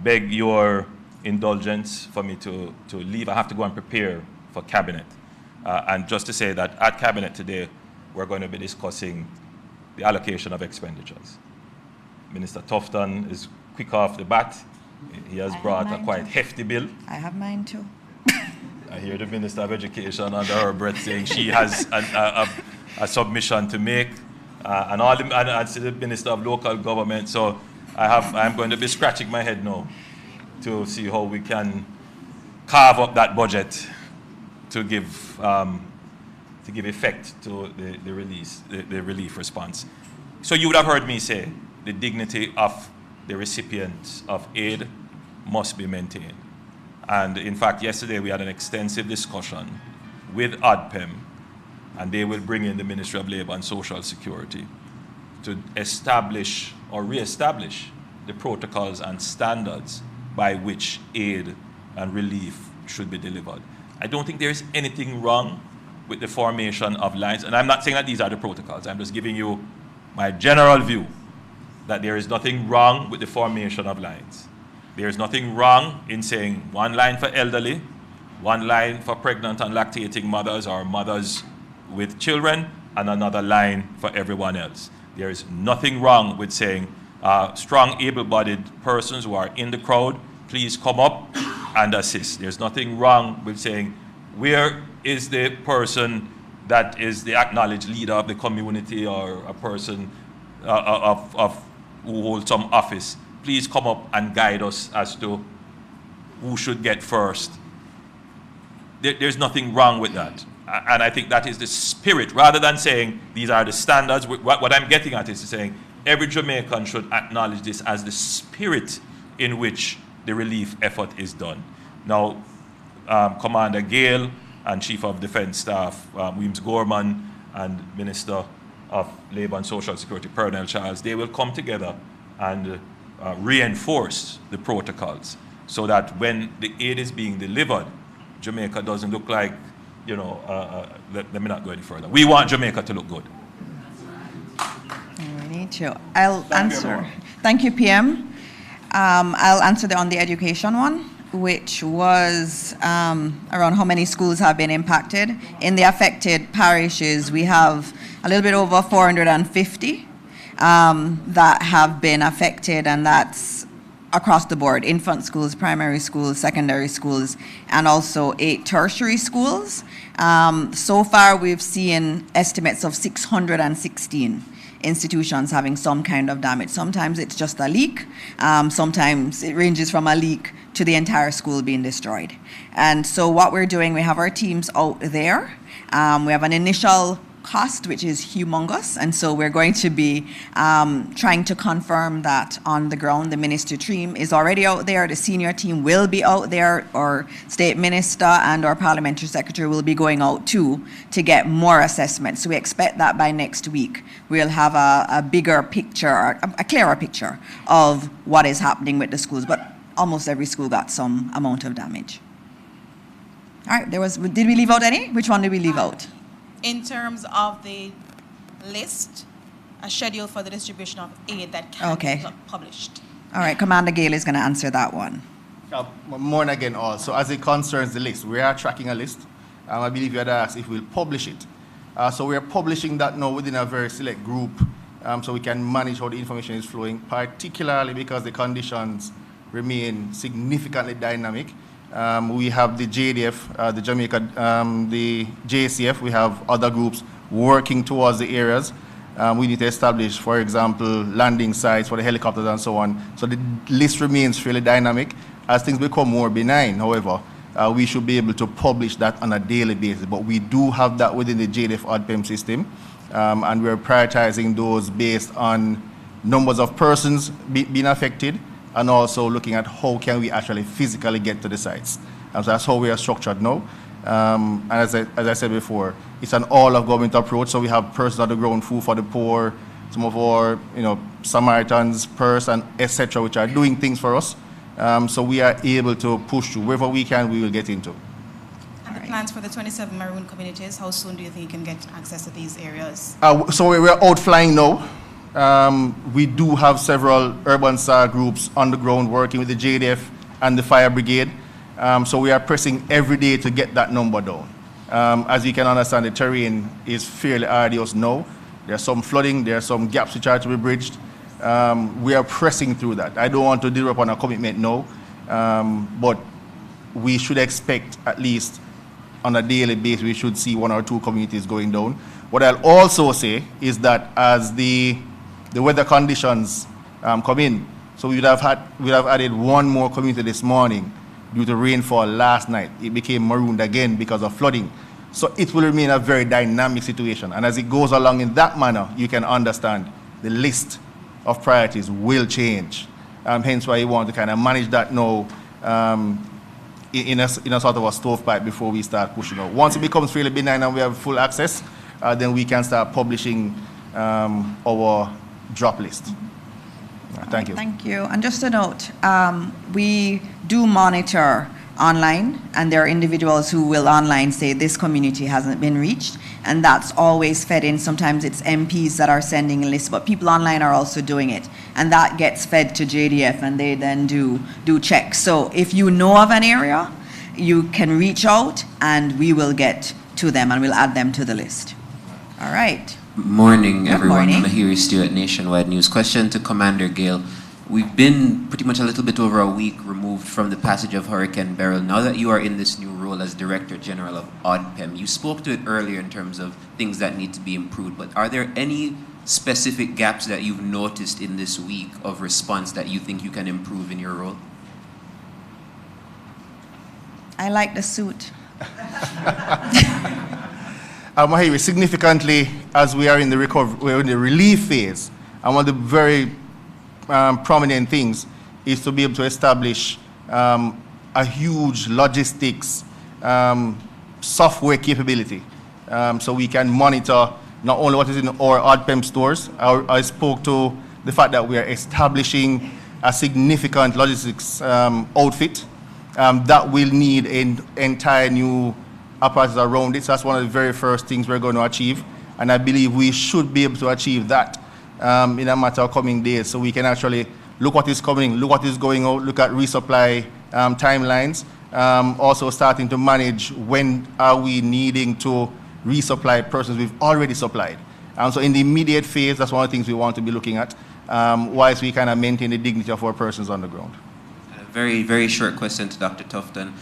beg your indulgence for me to leave. I have to go and prepare for Cabinet. And just to say that at Cabinet today, we're going to be discussing the allocation of expenditures. Minister Tufton is quick off the bat. He has brought a quite hefty bill. I have mine too. I hear the Minister of Education under her breath saying she has a submission to make, and the Minister of Local Government. So I'm going to be scratching my head now to see how we can carve up that budget to give effect to the relief response. So you would have heard me say the dignity of the recipients of aid must be maintained. And in fact, yesterday we had an extensive discussion with ODPEM, and they will bring in the Ministry of Labour and Social Security to establish or re-establish the protocols and standards by which aid and relief should be delivered. I don't think there is anything wrong with the formation of lines, and I'm not saying that these are the protocols, I'm just giving you my general view that there is nothing wrong with the formation of lines. There is nothing wrong in saying one line for elderly, one line for pregnant and lactating mothers or mothers with children, and another line for everyone else. There is nothing wrong with saying strong able-bodied persons who are in the crowd, please come up and assist. There's nothing wrong with saying, where is the person that is the acknowledged leader of the community or a person who holds some office? Please come up and guide us as to who should get first. There's nothing wrong with that. And I think that is the spirit, rather than saying these are the standards. What I'm getting at is saying every Jamaican should acknowledge this as the spirit in which the relief effort is done. Now, Commander Gale and Chief of Defence Staff, Williams Gorman, and Minister of Labour and Social Security, Pernell Charles, they will come together and reinforce the protocols so that when the aid is being delivered, Jamaica doesn't look like, let me not go any further. We want Jamaica to look good. We need to. I'll answer. Thank you, PM. I'll answer on the education one, which was around how many schools have been impacted. In the affected parishes, we have a little bit over 450 that have been affected, and that's across the board, infant schools, primary schools, secondary schools, and also 8 tertiary schools. So far, we've seen estimates of 616 institutions having some kind of damage. Sometimes it's just a leak. Sometimes it ranges from a leak to the entire school being destroyed. And so what we're doing, we have our teams out there. We have an initial cost, which is humongous, and so we're going to be trying to confirm that on the ground. The ministry team is already out there. The senior team will be out there. Our state minister and our parliamentary secretary will be going out too to get more assessments. So we expect that by next week we'll have a bigger picture, a clearer picture of what is happening with the schools. But almost every school got some amount of damage. All right, did we leave out any? Which one did we leave out? In terms of the list, a schedule for the distribution of aid that can be published. All right, Commander Gale is going to answer that one. Morning again all. So as it concerns the list, we are tracking a list. I believe you had asked if we'll publish it. So we are publishing that now within a very select group so we can manage how the information is flowing, particularly because the conditions remain significantly dynamic. We have the JDF, the Jamaica, the JCF, we have other groups working towards the areas. We need to establish, for example, landing sites for the helicopters and so on. So the list remains fairly dynamic. As things become more benign, however, we should be able to publish that on a daily basis. But we do have that within the JDF ODPEM system, and we're prioritizing those based on numbers of persons being affected, and also looking at how can we actually physically get to the sites. So that's how we are structured now. And as I said before, it's an all-of-government approach, so we have persons on the ground, food for the poor, some of our Samaritans, PERS, and etc., which are doing things for us. So we are able to push through. Wherever we can, we will get into. And the plans for the 27 maroon communities, how soon do you think you can get access to these areas? So we're out flying now. We do have several urban SAR groups on the ground working with the JDF and the fire brigade. So we are pressing every day to get that number down. As you can understand, the terrain is fairly arduous now. There's some flooding, there are some gaps which are to be bridged. We are pressing through that. I don't want to deliver upon a commitment now, but we should expect at least on a daily basis, we should see 1 or 2 communities going down. What I'll also say is that as the weather conditions come in, so we would have added 1 more community this morning due to rainfall last night. It became marooned again because of flooding. So it will remain a very dynamic situation. And as it goes along in that manner, you can understand the list of priorities will change. Hence why you want to kind of manage that now in a sort of a stovepipe before we start pushing out. Once it becomes really benign and we have full access, then we can start publishing our drop list. Thank you. Thank you. And just a note, we do monitor online, and there are individuals who will online say this community hasn't been reached, and that's always fed in. Sometimes it's MPs that are sending a list, but people online are also doing it, and that gets fed to JDF, and they then do checks. So if you know of an area, you can reach out, and we will get to them, and we'll add them to the list. All right. Morning, Good everyone. morning. Mahiri Stewart, Nationwide News. Question to Commander Gale. We've been pretty much a little bit over a week removed from the passage of Hurricane Beryl. Now that you are in this new role as Director General of ODPEM, you spoke to it earlier in terms of things that need to be improved, but are there any specific gaps that you've noticed in this week of response that you think you can improve in your role? I like the suit. Mahiri, significantly, as we are in the recovery, we're in the relief phase, and one of the very prominent things is to be able to establish a huge logistics software capability, so we can monitor not only what is in our ODPEM stores. I spoke to the fact that we are establishing a significant logistics outfit that will need an entire new apparatus around it. So that's one of the very first things we're going to achieve, and I believe we should be able to achieve that in a matter of coming days, so we can actually look what is coming, look what is going out, look at resupply timelines, also starting to manage when are we needing to resupply persons we've already supplied. So in the immediate phase, that's one of the things we want to be looking at. whilst we kind of maintain the dignity of our persons on the ground. A very, very short question to Dr. Tufton.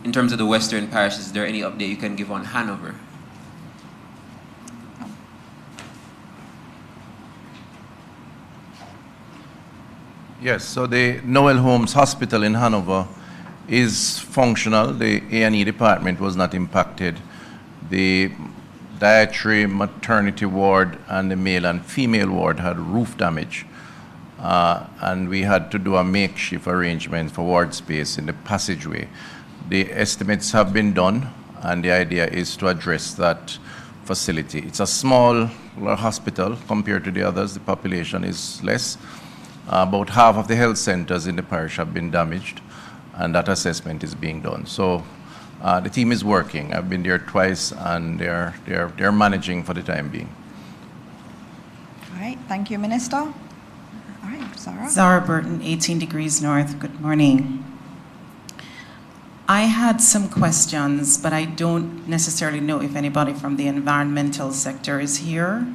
In terms of the Western parishes, is there any update you can give on Hanover? Yes, so the Noel Holmes Hospital in Hanover is functional. The A&E department was not impacted. The dietary maternity ward and the male and female ward had roof damage. And we had to do a makeshift arrangement for ward space in the passageway. The estimates have been done, and the idea is to address that facility. It's a small hospital compared to the others. The population is less. About half of the health centers in the parish have been damaged, and that assessment is being done. So the team is working. I've been there twice, and they're managing for the time being. All right, thank you, Minister. All right, Zara. Zara Burton, 18 Degrees North. Good morning. I had some questions, but I don't necessarily know if anybody from the environmental sector is here.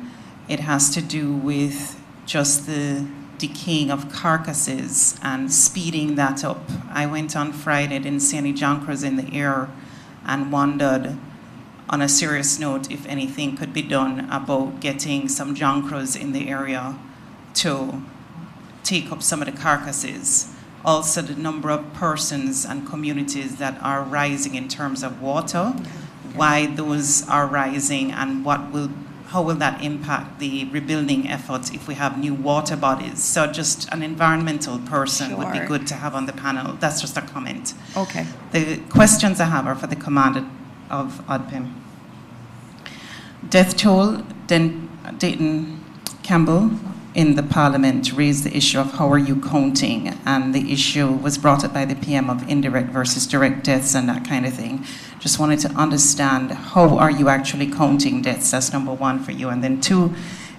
It has to do with just the decaying of carcasses and speeding that up. I went on Friday, didn't see any junkers in the air, and wondered, on a serious note, if anything could be done about getting some junkers in the area to take up some of the carcasses. Also, the number of persons and communities that are rising in terms of water, why those are rising, and how will that impact the rebuilding efforts if we have new water bodies? So just an environmental person would be good to have on the panel. That's just a comment. Okay. The questions I have are for the commander of ODPIM. Death toll, Dayton Campbell in the Parliament raised the issue of how are you counting, and the issue was brought up by the PM of indirect versus direct deaths and that kind of thing. Just wanted to understand, how are you actually counting deaths? That's number one for you. And then two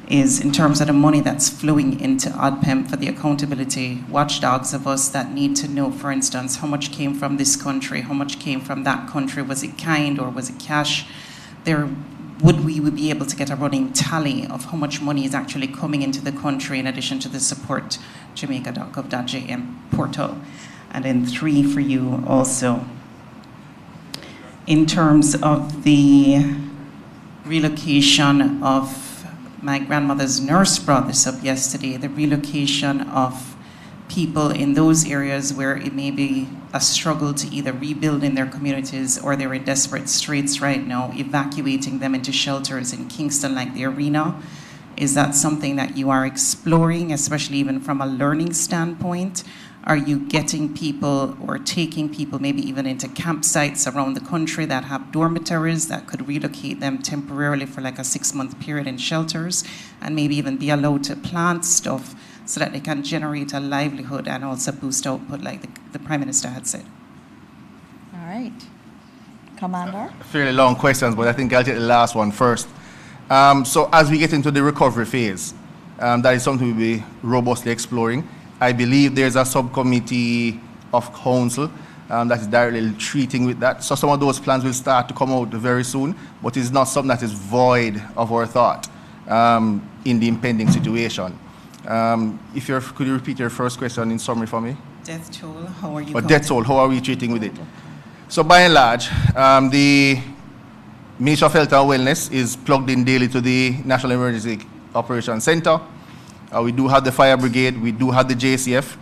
is in terms of the money that's flowing into ODPIM for the accountability watchdogs of us that need to know, for instance, how much came from this country, how much came from that country, was it kind or was it cash? Would we be able to get a running tally of how much money is actually coming into the country in addition to the support jamaica.gov.jm portal? And then three for you also. In terms of the relocation of, my grandmother's nurse brought this up yesterday, the relocation of people in those areas where it may be a struggle to either rebuild in their communities or they're in desperate straits right now, evacuating them into shelters in Kingston like the Arena. Is that something that you are exploring, especially even from a learning standpoint? Are you getting people or taking people maybe even into campsites around the country that have dormitories that could relocate them temporarily for like a 6-month period in shelters, and maybe even be allowed to plant stuff so that they can generate a livelihood and also boost output like the Prime Minister had said? All right. Commander? Fairly long questions, but I think I'll take the last one first. So as we get into the recovery phase, that is something we'll be robustly exploring. I believe there's a subcommittee of council that is directly treating with that. So some of those plans will start to come out very soon, but it's not something that is void of our thought in the impending situation. Could you repeat your first question in summary for me? Death toll, how are you? Death toll, how are we treating with it? So by and large, the Ministry of Health and Wellness is plugged in daily to the National Emergency Operations Center. We do have the fire brigade, we do have the JCF.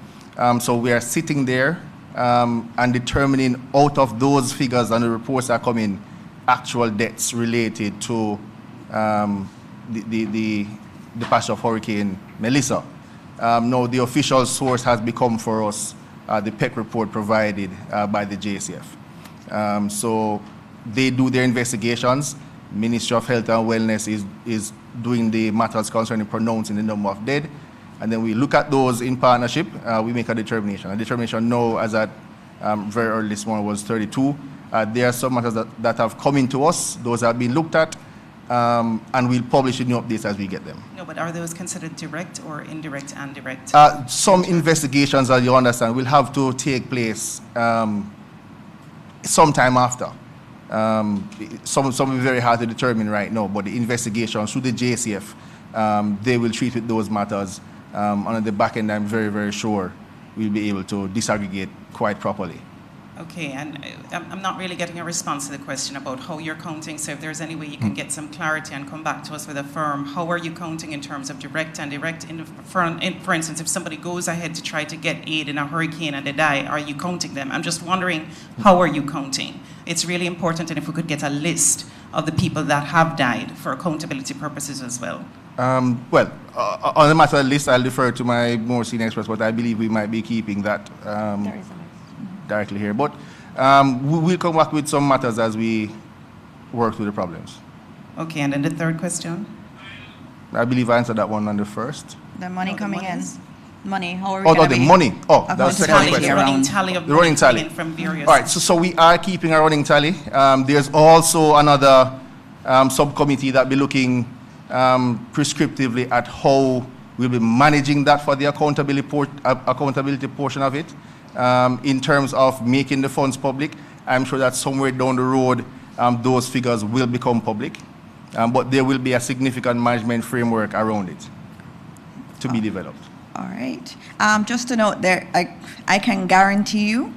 So we are sitting there and determining out of those figures and the reports that come in, actual deaths related to the passage of Hurricane Melissa. Now the official source has become for us the PEC report provided by the JCF. So they do their investigations. Ministry of Health and Wellness is doing the matters concerning pronouncing the number of dead. And then we look at those in partnership, we make a determination. A determination now, as at very early this morning, was 32. There are some matters that have come into us. Those have been looked at, and we'll publish new updates as we get them. No, but are those considered direct or indirect and direct? Some investigations, as you understand, will have to take place sometime after. Some will be very hard to determine right now, but the investigations through the JCF, they will treat with those matters on the back end, I'm very, very sure we'll be able to disaggregate quite properly. Okay, and I'm not really getting a response to the question about how you're counting. So if there's any way you can get some clarity and come back to us with a firm, how are you counting in terms of direct and indirect? For instance, if somebody goes ahead to try to get aid in a hurricane and they die, are you counting them? I'm just wondering, how are you counting? It's really important, and if we could get a list of the people that have died for accountability purposes as well. Well, on the matter list, I'll defer to my more senior experts, but I believe we might be keeping that directly here. But we'll come back with some matters as we work through the problems. Okay, and then the third question? I believe I answered that one on the first. The money coming in. Money, how are we Oh, the money. Oh, that was the second question. The running tally of the running tally. From various. All right, so we are keeping a running tally. There's also another subcommittee that will be looking prescriptively at how we'll be managing that for the accountability portion of it. In terms of making the funds public, I'm sure that somewhere down the road, those figures will become public. But there will be a significant management framework around it to be developed. All right. Just to note, I can guarantee you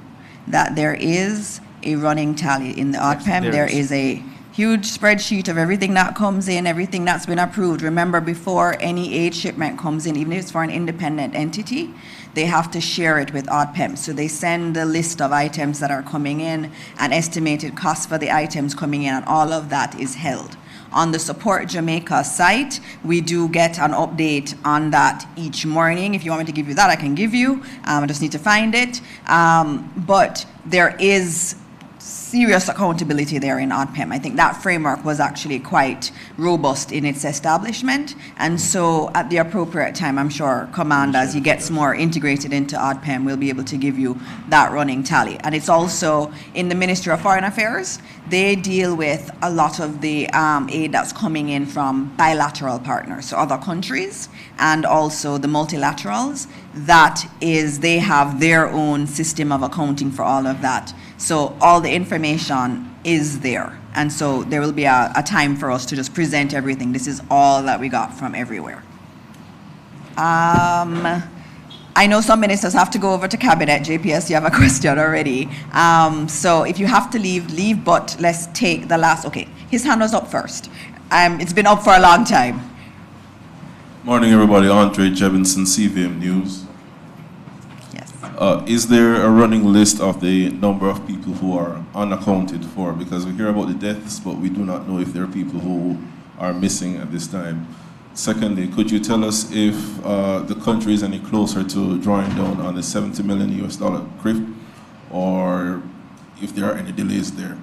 that there is a running tally in the ODPEM. Yes, there is a huge spreadsheet of everything that comes in, everything that's been approved. Remember, before any aid shipment comes in, even if it's for an independent entity, they have to share it with ODPEM. So they send the list of items that are coming in, an estimated cost for the items coming in, and all of that is held. On the Support Jamaica site, we do get an update on that each morning. If you want me to give you that, I can give you. I just need to find it. But there is serious accountability there in ODPEM. I think that framework was actually quite robust in its establishment. And so at the appropriate time, I'm sure Command, as he gets more integrated into ODPEM, will be able to give you that running tally. And it's also in the Ministry of Foreign Affairs. They deal with a lot of the aid that's coming in from bilateral partners, so other countries, and also the multilaterals. That is, they have their own system of accounting for all of that. So all the information is there. And so there will be a time for us to just present everything. This is all that we got from everywhere. I know some ministers have to go over to Cabinet. JPS, you have a question already. So if you have to leave, leave, but let's take the last. Okay, his hand was up first. It's been up for a long time. Morning, everybody. Andre Jebinson, CVM News. Yes. Is there a running list of the number of people who are unaccounted for? Because we hear about the deaths, but we do not know if there are people who are missing at this time. Secondly, could you tell us if the country is any closer to drawing down on the $70 million CRIF, or if there are any delays there?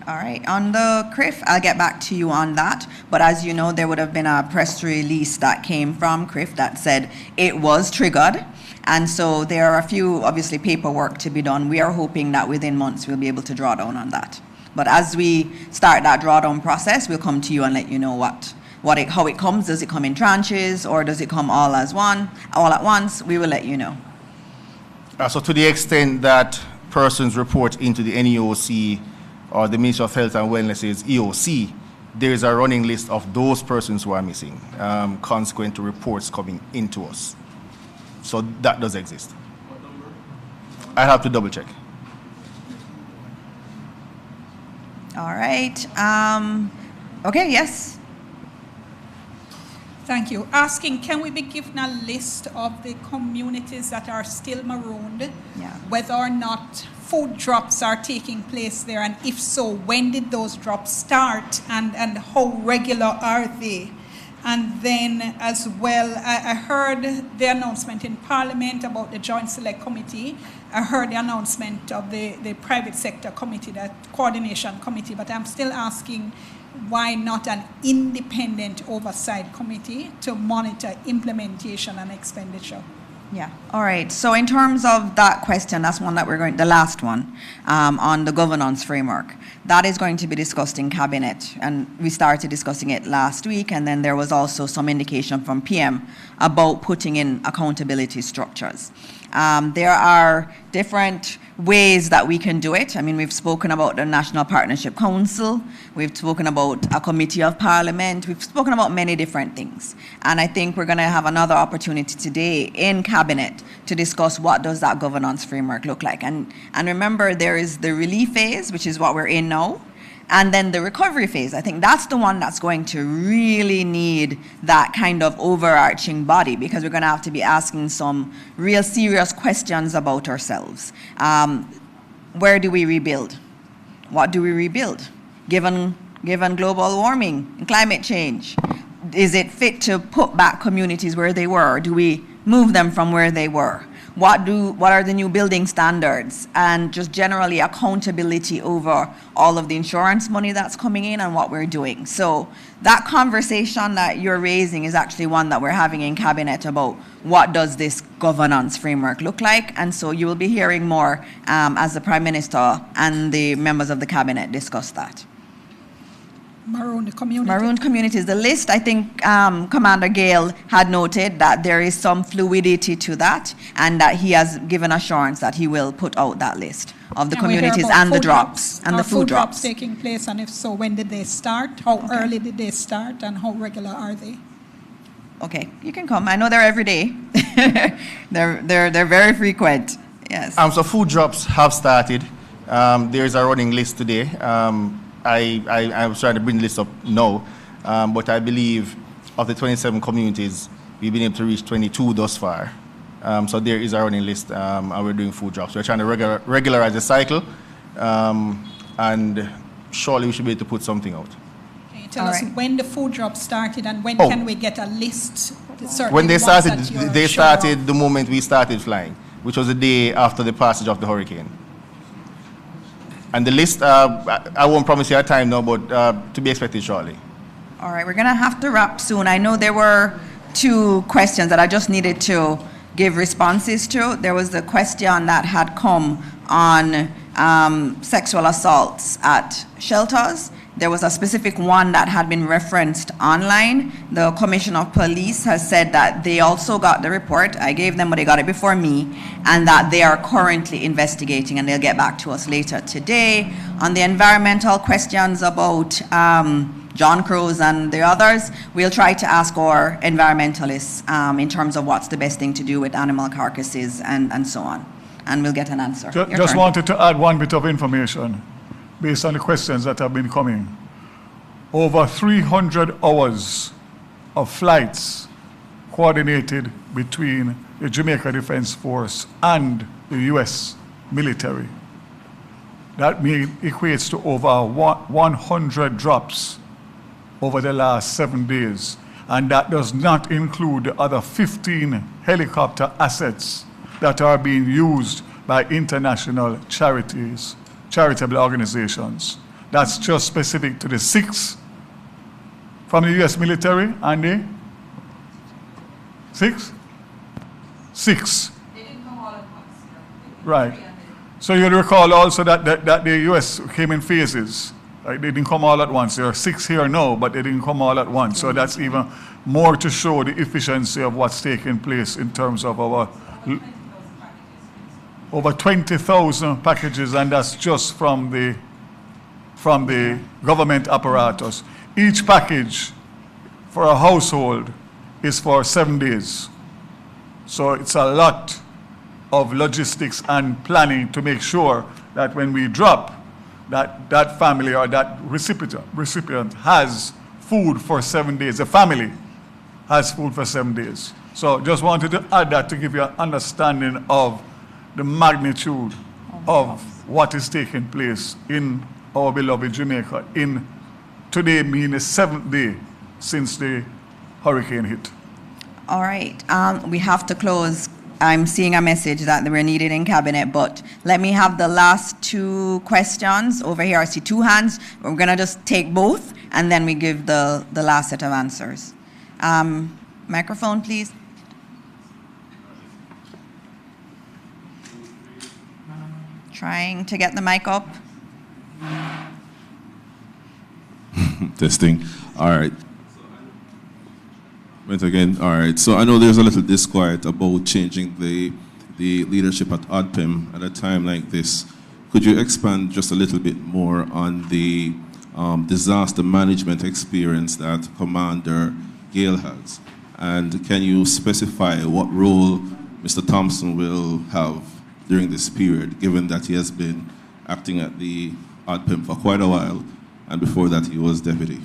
All right, on the CRIF, I'll get back to you on that. But as you know, there would have been a press release that came from CRIF that said it was triggered. And so there are a few, obviously, paperwork to be done. We are hoping that within months we'll be able to draw down on that. But as we start that drawdown process, we'll come to you and let you know how it comes. Does it come in tranches, or does it come all at once? We will let you know. So to the extent that persons report into the NEOC or the Ministry of Health and Wellness is EOC, there is a running list of those persons who are missing, consequent to reports coming into us. So that does exist. What number? I have to double check. All right. Okay, yes. Thank you. Asking, can we be given a list of the communities that are still marooned? Yeah. Whether or not food drops are taking place there, and if so, when did those drops start, and how regular are they? And then as well, I heard the announcement in Parliament about the Joint Select Committee. I heard the announcement of the private sector committee, that coordination committee, but I'm still asking, why not an independent oversight committee to monitor implementation and expenditure? Yeah. All right. So in terms of that question, that's one that the last one, on the governance framework. That is going to be discussed in Cabinet, and we started discussing it last week, and then there was also some indication from PM about putting in accountability structures. There are different ways that we can do it. I mean, we've spoken about the National Partnership Council, we've spoken about a committee of parliament, we've spoken about many different things. And I think we're going to have another opportunity today in cabinet to discuss what does that governance framework look like. And remember, there is the relief phase, which is what we're in now, and then the recovery phase. I think that's the one that's going to really need that kind of overarching body, because we're going to have to be asking some real serious questions about ourselves. Where do we rebuild? What do we rebuild? Given global warming and climate change, is it fit to put back communities where they were? Or do we move them from where they were? What are the new building standards, and just generally accountability over all of the insurance money that's coming in and what we're doing. So that conversation that you're raising is actually one that we're having in cabinet about what does this governance framework look like. And so you will be hearing more as the Prime Minister and the members of the cabinet discuss that. Maroon communities. Maroon communities. The list, I think Commander Gale had noted that there is some fluidity to that, and that he has given assurance that he will put out that list of the communities and the drops and the food drops taking place, and if so, when did they start? How early did they start, and how regular are they? Okay, you can come. I know they're every day. they're very frequent. Yes. So food drops have started. There is a running list today. I was trying to bring the list up now, but I believe of the 27 communities, we've been able to reach 22 thus far. So there is a running list, and we're doing food drops. We're trying to regularize the cycle, and surely we should be able to put something out. Can you tell us when the food drops started, and when can we get a list? When they started, the moment we started flying, which was the day after the passage of the hurricane. And the list, I won't promise you a time now, but to be expected shortly. All right, we're going to have to wrap soon. I know there were two questions that I just needed to give responses to. There was the question that had come on sexual assaults at shelters. There was a specific one that had been referenced online. The Commissioner of Police has said that they also got the report. I gave them, but they got it before me, and that they are currently investigating, and they'll get back to us later today. On the environmental questions about John Cruz and the others, we'll try to ask our environmentalists in terms of what's the best thing to do with animal carcasses and so on, and we'll get an answer. Just wanted to add one bit of information based on the questions that have been coming. Over 300 hours of flights coordinated between the Jamaica Defense Force and the US military. That equates to over 100 drops over the last 7 days. And that does not include the other 15 helicopter assets that are being used by international charities, charitable organizations. That's just specific to the 6 from the US military, and the 6? 6. They didn't come all at once. Right. So you'll recall also that the US came in phases. Right? They didn't come all at once. There are 6 here now, but they didn't come all at once. So that's even more to show the efficiency of what's taking place in terms of our over 20,000 packages, and that's just from the government apparatus. Each package for a household is for 7 days. So it's a lot of logistics and planning to make sure that when we drop, that family or that recipient has food for 7 days. The family has food for 7 days. So just wanted to add that to give you an understanding of the magnitude of what is taking place in our beloved Jamaica, in today being the 7th day since the hurricane hit. All right, we have to close. I'm seeing a message that we're needed in cabinet, but let me have the last 2 questions over here. I see 2 hands. We're gonna just take both, and then we give the last set of answers. Microphone, please. Trying to get the mic up. Testing. All right. Once again, all right. So I know there's a little disquiet about changing the the leadership at ODPEM at a time like this. Could you expand just a little bit more on the disaster management experience that Commander Gale has? And can you specify what role Mr. Thompson will have during this period, given that he has been acting at the ODPEM for quite a while, and before that he was deputy?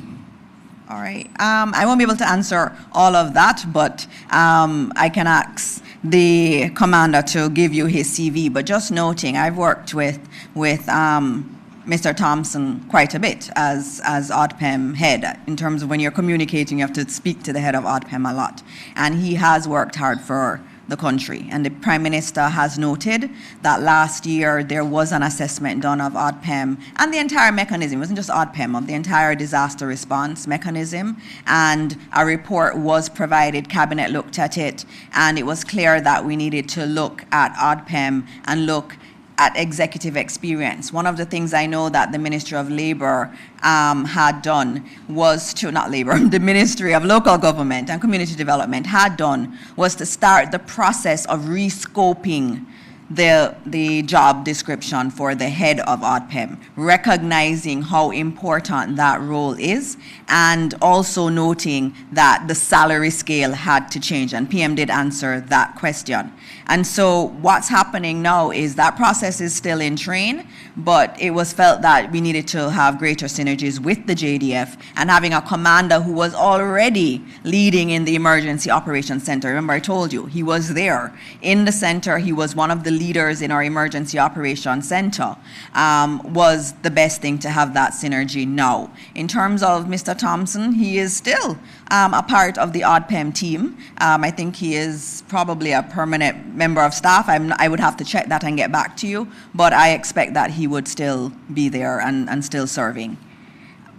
All right. I won't be able to answer all of that, but I can ask the commander to give you his CV. But just noting, I've worked with Mr. Thompson quite a bit as ODPEM head. In terms of when you're communicating, you have to speak to the head of ODPEM a lot. And he has worked hard for the country. And the Prime Minister has noted that last year there was an assessment done of ODPEM and the entire mechanism. It wasn't just ODPEM, of the entire disaster response mechanism. And a report was provided, Cabinet looked at it, and it was clear that we needed to look at ODPEM and look at executive experience. One of the things I know that the Ministry of Labour had done was to, not Labour, the Ministry of Local Government and Community Development had done was to start the process of rescoping the job description for the head of ODPEM, recognizing how important that role is, and also noting that the salary scale had to change, and PM did answer that question. And so what's happening now is that process is still in train, but it was felt that we needed to have greater synergies with the JDF, and having a commander who was already leading in the Emergency Operations Center. Remember, I told you, he was there in the center. He was one of the leaders in our Emergency Operations Center, was the best thing to have that synergy now. In terms of Mr. Thompson, he is still a part of the ODPEM team. I think he is probably a permanent member of staff. I would have to check that and get back to you, but I expect that he would still be there and still serving.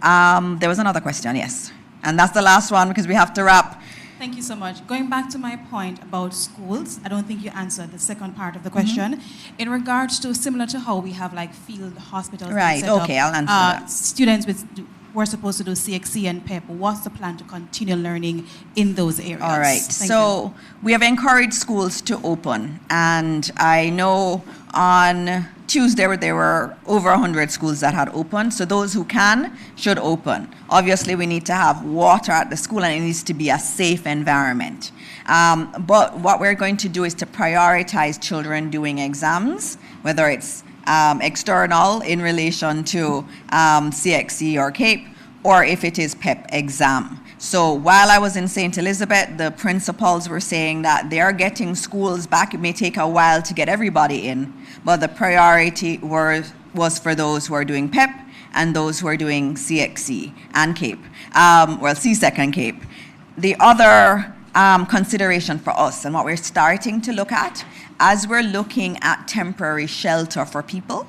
There was another question, yes. And that's the last one because we have to wrap. Thank you so much. Going back to my point about schools, I don't think you answered the second part of the question. In regards to, similar to how we have like field hospitals. Right, okay, I'll answer that. Students were supposed to do CXC and PEP. What's the plan to continue learning in those areas? All right, so we have encouraged schools to open. And I know on Tuesday there were over 100 schools that had opened. So those who can should open. Obviously, we need to have water at the school and it needs to be a safe environment. But what we're going to do is to prioritize children doing exams, whether it's external in relation to CXC or CAPE, or if it is PEP exam. So while I was in St. Elizabeth, the principals were saying that they are getting schools back. It may take a while to get everybody in, but the priority was for those who are doing PEP and those who are doing CXC and CAPE, well, CSEC and CAPE. The other consideration for us and what we're starting to look at, as we're looking at temporary shelter for people,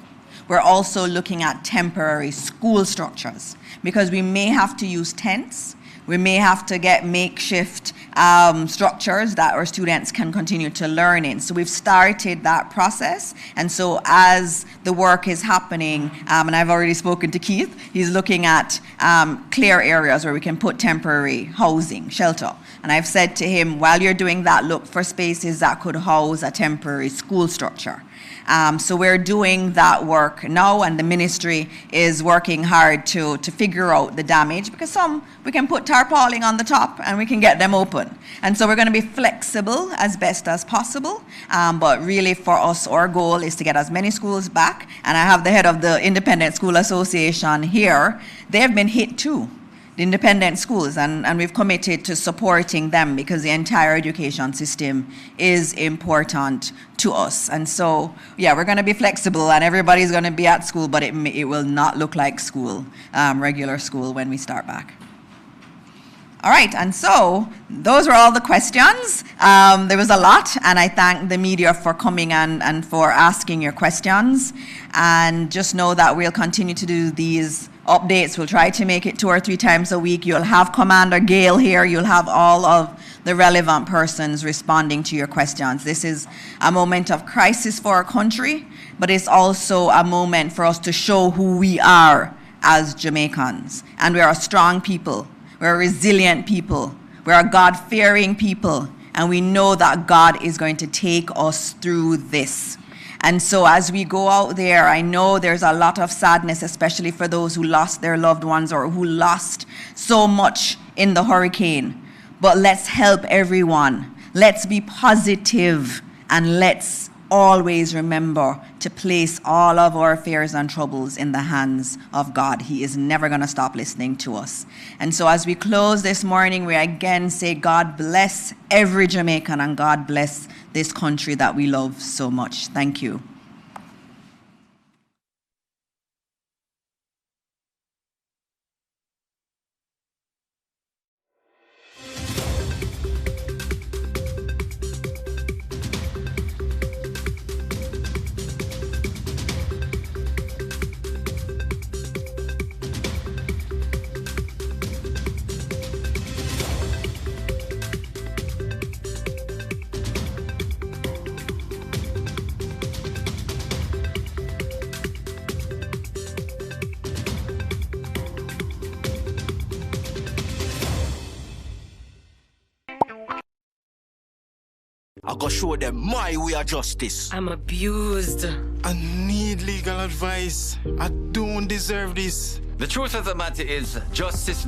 we're also looking at temporary school structures because we may have to use tents. We may have to get makeshift structures that our students can continue to learn in. So we've started that process. And so as the work is happening, and I've already spoken to Keith, he's looking at clear areas where we can put temporary housing, shelter. And I've said to him, while you're doing that, look for spaces that could house a temporary school structure. So we're doing that work now, and the ministry is working hard to figure out the damage, because some we can put tarpaulin on the top and we can get them open. And so we're going to be flexible as best as possible. But really for us, our goal is to get as many schools back. And I have the head of the Independent School Association here. They've been hit too, the independent schools, and we've committed to supporting them because the entire education system is important to us. And so, yeah, we're going to be flexible and everybody's going to be at school, but it will not look like school, regular school when we start back. All right, and so those were all the questions. There was a lot, and I thank the media for coming and for asking your questions. And just know that we'll continue to do these updates. We'll try to make it 2 or 3 times a week. You'll have Commander Gale here. You'll have all of the relevant persons responding to your questions. This is a moment of crisis for our country, but it's also a moment for us to show who we are as Jamaicans. And we are a strong people. We're a resilient people. We're a God-fearing people. And we know that God is going to take us through this. And so as we go out there, I know there's a lot of sadness, especially for those who lost their loved ones or who lost so much in the hurricane. But let's help everyone. Let's be positive, and let's always remember to place all of our fears and troubles in the hands of God. He is never going to stop listening to us. And so as we close this morning, we again say, God bless every Jamaican, and God bless this country that we love so much. Thank you. I gotta show them my way of justice. I'm abused. I need legal advice. I don't deserve this. The truth of the matter is, justice